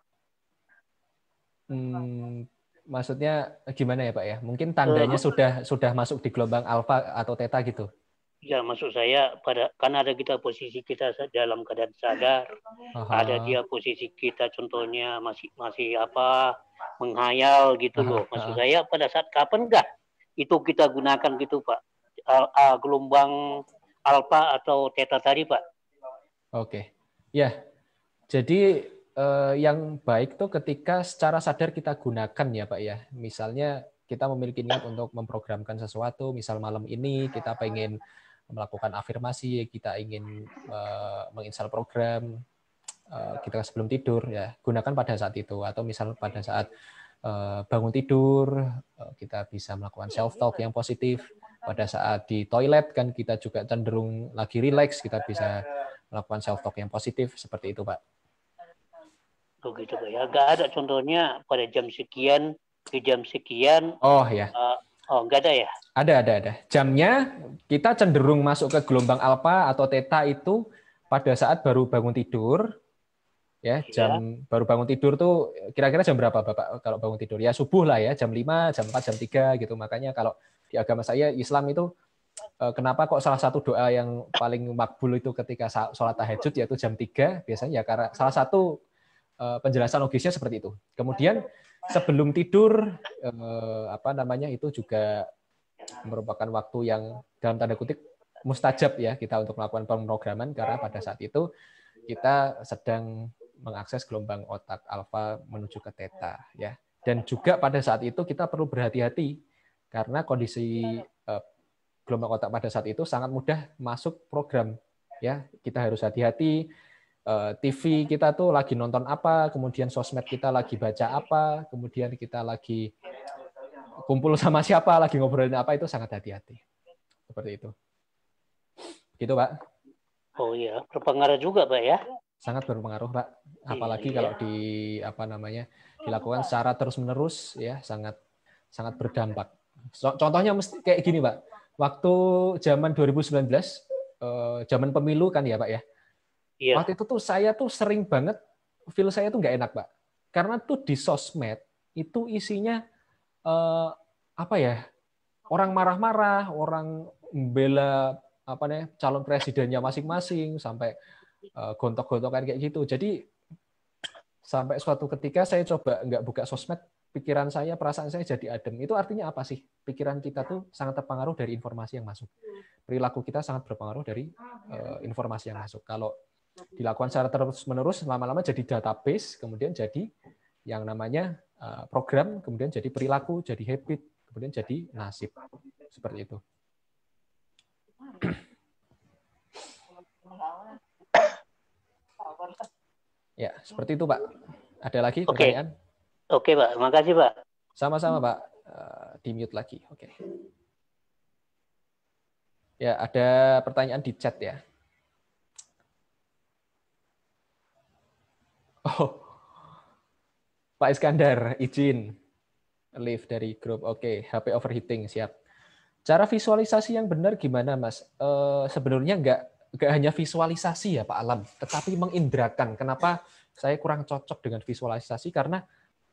Maksudnya gimana ya Pak ya? Mungkin tandanya sudah masuk di gelombang alfa atau theta gitu. Ya, maksud saya kan ada kita posisi kita dalam keadaan sadar. Ada dia posisi kita contohnya masih menghayal gitu loh. Maksud saya pada saat kapankah itu kita gunakan gitu Pak? Gelombang alfa atau theta tadi Pak. Oke. Ya. Jadi yang baik tuh ketika secara sadar kita gunakan ya Pak ya. Misalnya kita memiliki niat untuk memprogramkan sesuatu, misal malam ini kita pengen melakukan afirmasi, kita ingin menginstal program, kita sebelum tidur, ya gunakan pada saat itu. Atau misal pada saat bangun tidur, kita bisa melakukan self-talk yang positif. Pada saat di toilet, kan kita juga cenderung lagi rileks, kita bisa melakukan self-talk yang positif, seperti itu Pak. Oh gitu Pak ya, nggak ada contohnya pada jam sekian ke jam sekian. Oh ya. Nggak ada ya? Ada. Jamnya kita cenderung masuk ke gelombang alfa atau theta itu pada saat baru bangun tidur. Ya, jam baru bangun tidur tuh kira-kira jam berapa Bapak kalau bangun tidur? Ya subuh lah ya, jam 5, jam 4, jam 3 gitu. Makanya kalau di agama saya Islam itu kenapa kok salah satu doa yang paling makbul itu ketika sholat tahajud yaitu jam 3 biasanya ya karena salah satu penjelasan logisnya seperti itu. Kemudian sebelum tidur itu juga merupakan waktu yang dalam tanda kutip mustajab ya kita untuk melakukan pemrograman karena pada saat itu kita sedang mengakses gelombang otak alfa menuju ke theta ya. Dan juga pada saat itu kita perlu berhati-hati karena kondisi gelombang otak pada saat itu sangat mudah masuk program ya. Kita harus hati-hati. TV kita tuh lagi nonton apa, kemudian sosmed kita lagi baca apa, kemudian kita lagi kumpul sama siapa, lagi ngobrolin apa, itu sangat hati-hati. Seperti itu. Gitu, Pak. Oh iya, berpengaruh juga, Pak ya. Sangat berpengaruh, Pak. Apalagi Iya, kalau dilakukan secara terus-menerus ya, sangat berdampak. Contohnya mesti kayak gini, Pak. Waktu zaman 2019, zaman pemilu kan ya, Pak ya. iya. Waktu itu tuh saya tuh sering banget feel saya tuh nggak enak, Pak. Karena tuh di sosmed itu isinya apa ya? Orang marah-marah, orang membela apa nih calon presidennya masing-masing sampai gontok-gontokan kayak gitu. Jadi sampai suatu ketika saya coba nggak buka sosmed, pikiran saya, perasaan saya jadi adem. Itu artinya apa sih? Pikiran kita tuh sangat terpengaruh dari informasi yang masuk. Perilaku kita sangat berpengaruh dari informasi yang masuk. Kalau dilakukan secara terus-menerus, lama-lama jadi database, kemudian jadi yang namanya program, kemudian jadi perilaku, jadi habit, kemudian jadi nasib. Seperti itu. Ya, seperti itu, Pak. Ada lagi pertanyaan? Oke, Pak. Makasih, Pak. Sama-sama, Pak. Di mute lagi. Oke. Ya, ada pertanyaan di chat ya. Oh, Pak Iskandar, izin leave dari grup. Oke, HP overheating, siap. Cara visualisasi yang benar gimana, Mas? Sebenarnya nggak hanya visualisasi ya, Pak Alam, tetapi mengindrakan. Kenapa saya kurang cocok dengan visualisasi? Karena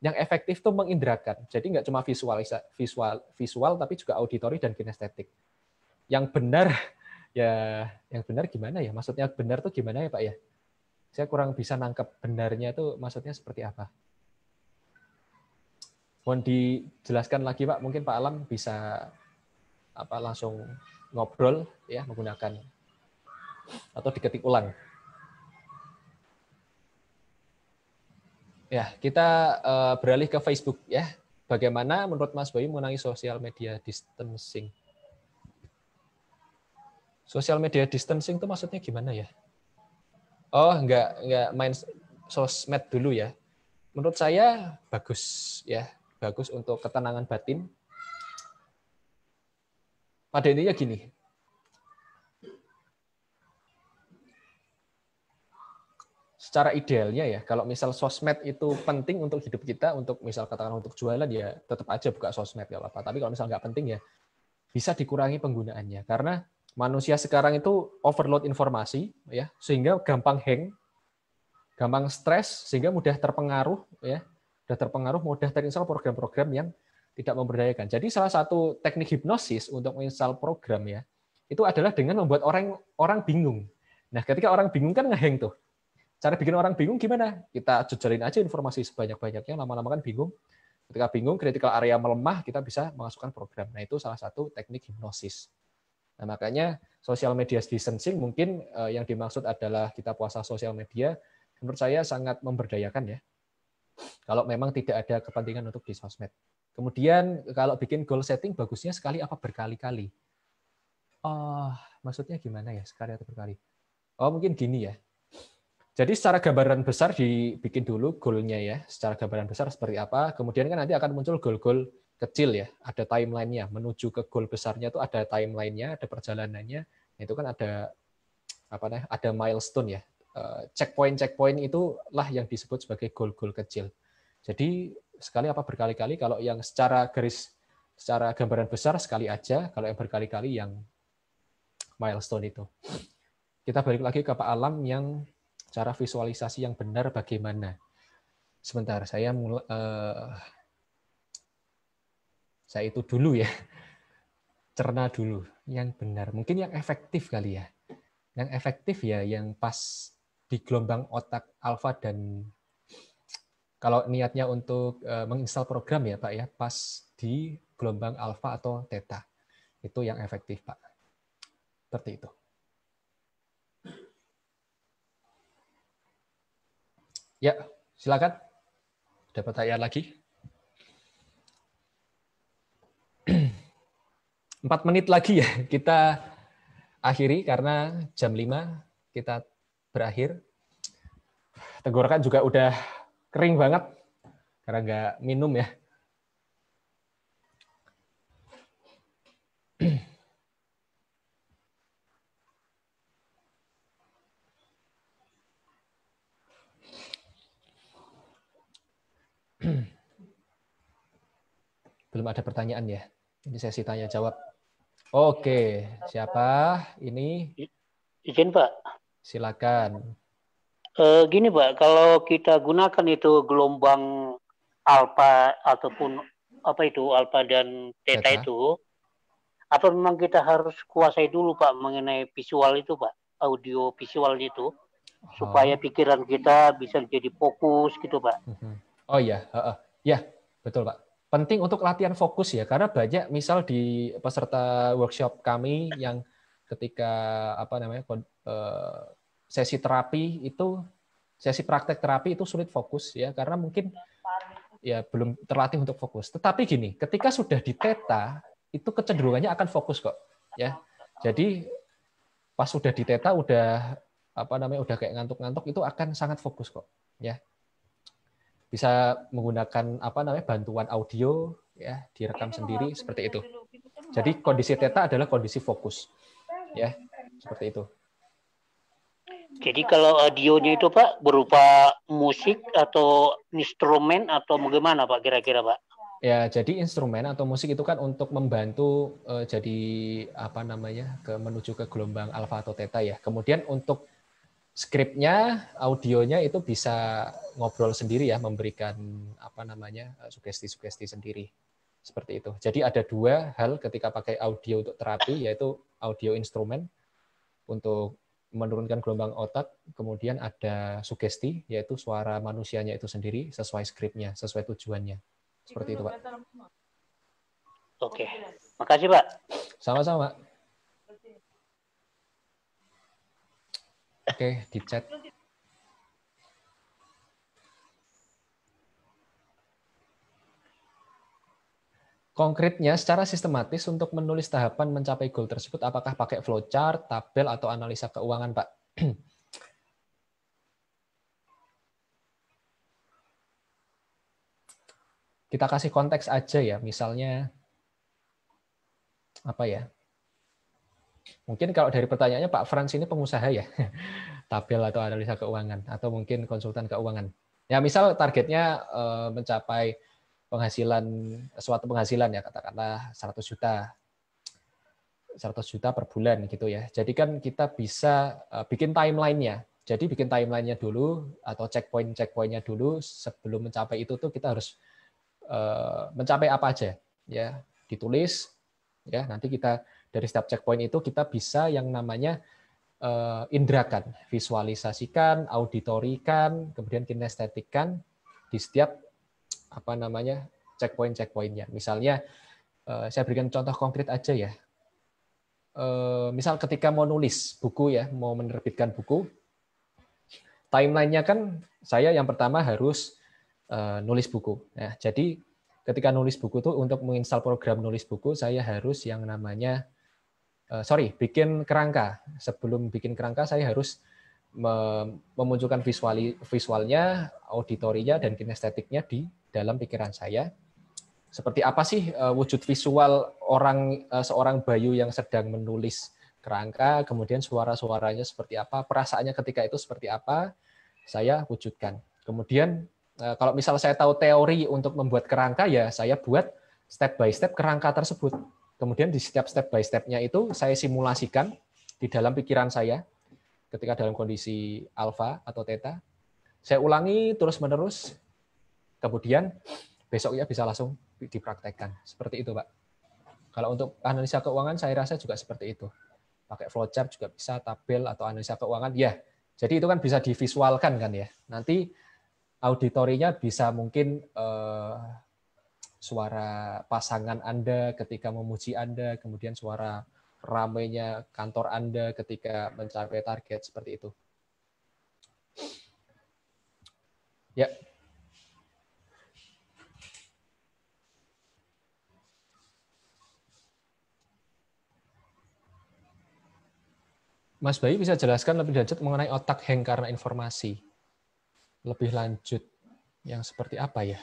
yang efektif tuh mengindrakan. Jadi nggak cuma visual, tapi juga auditori dan kinestetik. Yang benar ya, yang benar gimana ya? Maksudnya benar tuh gimana ya, Pak ya? Saya kurang bisa nangkep benarnya tuh maksudnya seperti apa. Mohon dijelaskan lagi, Pak. Mungkin Pak Alam bisa langsung ngobrol ya menggunakan atau diketik ulang. Ya, kita beralih ke Facebook ya. Bagaimana menurut Mas Bayu mengenai social media distancing? Social media distancing itu maksudnya gimana ya? Oh, nggak main sosmed dulu ya. Menurut saya bagus ya, bagus untuk ketenangan batin. Pada intinya gini, secara idealnya ya, kalau misal sosmed itu penting untuk hidup kita, untuk misal katakan untuk jualan ya tetap aja buka sosmed ya apa. Tapi kalau misal nggak penting ya bisa dikurangi penggunaannya karena manusia sekarang itu overload informasi ya sehingga gampang hang, gampang stres sehingga mudah terpengaruh ya, mudah terinstall program-program yang tidak memberdayakan. Jadi salah satu teknik hipnosis untuk menginstal program ya itu adalah dengan membuat orang bingung. Nah, ketika orang bingung kan ngehang tuh. Cara bikin orang bingung gimana? Kita jejelin aja informasi sebanyak-banyaknya, lama-lama kan bingung. Ketika bingung, critical area melemah, kita bisa memasukkan program. Nah, itu salah satu teknik hipnosis. Nah, makanya social media distancing mungkin yang dimaksud adalah kita puasa sosial media, menurut saya sangat memberdayakan ya. Kalau memang tidak ada kepentingan untuk di sosmed. Kemudian kalau bikin goal setting, bagusnya sekali apa berkali-kali? Oh, maksudnya gimana ya, sekali atau berkali? Oh, mungkin gini ya. Jadi secara gambaran besar dibikin dulu goalnya ya, secara gambaran besar seperti apa, kemudian kan nanti akan muncul goal-goal kecil ya, ada timeline-nya, menuju ke goal besarnya itu ada timeline-nya, ada perjalanannya, itu kan ada ada milestone ya, checkpoint itulah yang disebut sebagai goal-goal kecil. Jadi sekali apa berkali-kali, kalau yang secara gambaran besar sekali aja, kalau yang berkali-kali yang milestone itu. Kita balik lagi ke Pak Alam yang cara visualisasi yang benar bagaimana? Sebentar, saya itu dulu ya, cerna dulu yang benar. Mungkin yang efektif kali ya. Yang efektif ya, yang pas di gelombang otak alfa dan kalau niatnya untuk menginstal program ya Pak ya, pas di gelombang alfa atau theta. Itu yang efektif Pak. Seperti itu. Ya, silakan. Ada pertanyaan lagi? 4 menit lagi ya, kita akhiri karena jam 5 kita berakhir. Tenggorokan juga udah kering banget karena nggak minum ya. belum ada pertanyaan ya. Ini sesi tanya jawab. Oke, siapa ini? Izin Pak. Silakan. Gini Pak, kalau kita gunakan itu gelombang alfa ataupun apa itu alfa dan theta itu, apa memang kita harus kuasai dulu Pak mengenai visual itu Pak, audio visual itu, supaya pikiran kita bisa jadi fokus gitu Pak. Oh iya, ya betul Pak. Penting untuk latihan fokus ya, karena banyak misal di peserta workshop kami yang ketika sesi terapi itu, sesi praktek terapi itu sulit fokus ya, karena mungkin ya belum terlatih untuk fokus. Tetapi gini, ketika sudah di theta itu kecenderungannya akan fokus kok ya. Jadi pas sudah di theta udah udah kayak ngantuk-ngantuk itu akan sangat fokus kok ya. Bisa menggunakan bantuan audio ya, direkam sendiri seperti itu. Jadi kondisi theta adalah kondisi fokus ya, seperti itu. Jadi kalau audionya itu Pak berupa musik atau instrumen atau bagaimana Pak kira-kira Pak? Ya, jadi instrumen atau musik itu kan untuk membantu jadi menuju ke gelombang alfa atau theta ya. Kemudian untuk skripnya, audionya itu bisa ngobrol sendiri ya, memberikan sugesti-sugesti sendiri. Seperti itu. Jadi ada dua hal ketika pakai audio untuk terapi, yaitu audio instrumen untuk menurunkan gelombang otak, kemudian ada sugesti, yaitu suara manusianya itu sendiri sesuai skripnya, sesuai tujuannya. Seperti itu, Pak. Oke. Makasih, Pak. Sama-sama. Oke, di chat. Konkretnya, secara sistematis untuk menulis tahapan mencapai goal tersebut, apakah pakai flowchart, tabel, atau analisa keuangan, Pak? Kita kasih konteks aja ya, misalnya apa ya? Mungkin kalau dari pertanyaannya Pak Frans ini pengusaha ya, tabel atau analisa keuangan, atau mungkin konsultan keuangan. Ya misal targetnya mencapai suatu penghasilan ya, katakanlah 100 juta per bulan gitu ya. Jadi kan kita bisa bikin timeline-nya. Jadi bikin timeline-nya dulu atau checkpoint-nya dulu sebelum mencapai itu tuh kita harus mencapai apa aja ya, ditulis ya. Nanti kita dari setiap checkpoint itu kita bisa yang namanya indrakan, visualisasikan, auditorikan, kemudian kinestetikkan di setiap checkpoint-nya. Misalnya saya berikan contoh konkret aja ya. Misal ketika mau nulis buku ya, mau menerbitkan buku, timeline-nya kan saya yang pertama harus nulis buku. Nah, jadi ketika nulis buku tuh untuk menginstal program nulis buku saya harus yang namanya bikin kerangka. Sebelum bikin kerangka saya harus memunculkan visualnya, auditorinya, dan kinestetiknya di dalam pikiran saya. Seperti apa sih wujud visual seorang Bayu yang sedang menulis kerangka, kemudian suara-suaranya seperti apa, perasaannya ketika itu seperti apa, saya wujudkan. Kemudian kalau misal saya tahu teori untuk membuat kerangka, ya saya buat step by step kerangka tersebut. Kemudian di setiap step by step-nya itu saya simulasikan di dalam pikiran saya ketika dalam kondisi alfa atau theta. Saya ulangi terus-menerus, kemudian besoknya bisa langsung dipraktekkan. Seperti itu, Pak. Kalau untuk analisa keuangan, saya rasa juga seperti itu. Pakai flowchart juga bisa, tabel atau analisa keuangan. Ya, jadi itu kan bisa divisualkan kan ya. Nanti auditorinya bisa mungkin suara pasangan Anda ketika memuji Anda, kemudian suara ramainya kantor Anda ketika mencapai target, seperti itu. Ya. Mas Bayu bisa jelaskan lebih lanjut mengenai otak hang karena informasi. Lebih lanjut yang seperti apa ya?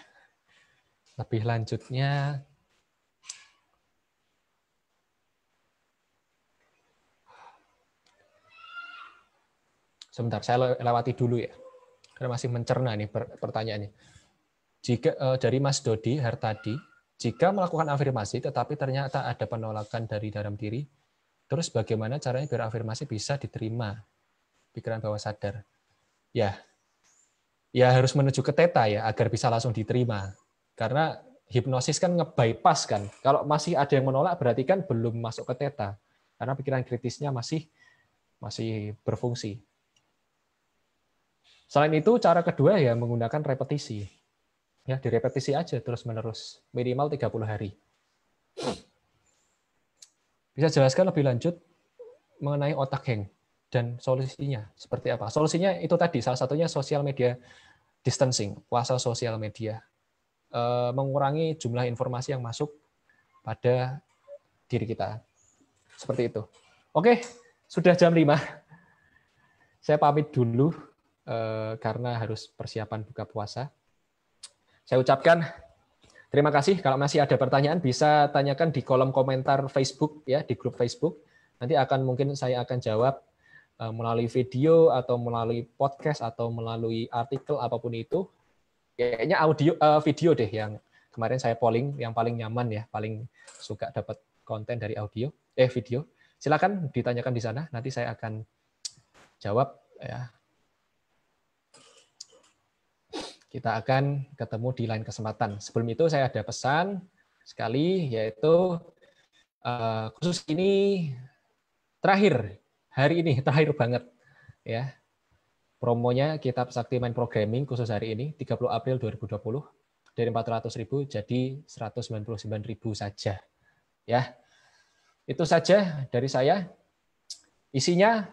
Lebih lanjutnya sebentar, saya lewati dulu ya. Karena masih mencerna nih pertanyaannya. Jika dari Mas Dodi Hartadi, Jika melakukan afirmasi tetapi ternyata ada penolakan dari dalam diri, terus bagaimana caranya biar afirmasi bisa diterima pikiran bawah sadar? Ya harus menuju ke theta ya agar bisa langsung diterima. Karena hipnosis kan nge-bypass kan. Kalau masih ada yang menolak berarti kan belum masuk ke theta. Karena pikiran kritisnya masih berfungsi. Selain itu, cara kedua ya menggunakan repetisi. Ya, direpetisi aja terus-menerus, minimal 30 hari. Bisa jelaskan lebih lanjut mengenai otak hang dan solusinya seperti apa? Solusinya itu tadi, salah satunya social media distancing, puasa sosial media. Mengurangi jumlah informasi yang masuk pada diri kita. Seperti itu. Oke, sudah jam 5. Saya pamit dulu karena harus persiapan buka puasa. Saya ucapkan terima kasih. Kalau masih ada pertanyaan bisa tanyakan di kolom komentar Facebook ya, di grup Facebook. Nanti mungkin saya akan jawab melalui video atau melalui podcast atau melalui artikel apapun itu. Kayaknya video deh yang kemarin saya polling yang paling nyaman ya, paling suka dapat konten dari video. Silakan ditanyakan di sana, nanti saya akan jawab ya. Kita akan ketemu di lain kesempatan. Sebelum itu saya ada pesan sekali, yaitu khusus ini hari ini terakhir banget ya. Promonya Kitab Sakti Mind Programming khusus hari ini 30 April 2020 dari 400.000 jadi 199.000 saja. Ya. Itu saja dari saya. Isinya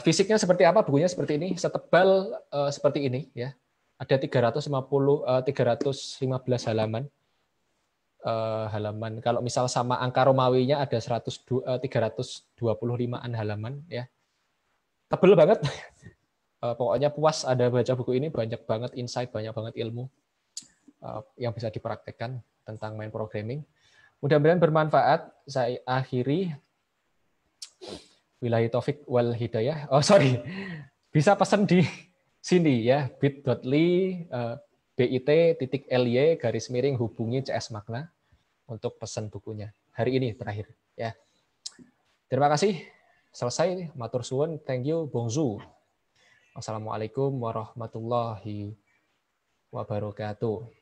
fisiknya seperti apa? Bukunya seperti ini, setebal seperti ini ya. Ada 315 halaman. Kalau misal sama angka Romawinya ada 325-an halaman ya. Tebel banget. Pokoknya puas ada baca buku ini, banyak banget insight, banyak banget ilmu yang bisa dipraktekkan tentang mind programming. Mudah-mudahan bermanfaat. Saya akhiri. Billahi taufik wal hidayah. Bisa pesan di sini ya, bit.ly bit.ly/hubungi CS Magna untuk pesan bukunya. Hari ini terakhir ya. Terima kasih. Selesai. Matur suwun. Thank you. Bonjour. Wassalamualaikum warahmatullahi wabarakatuh.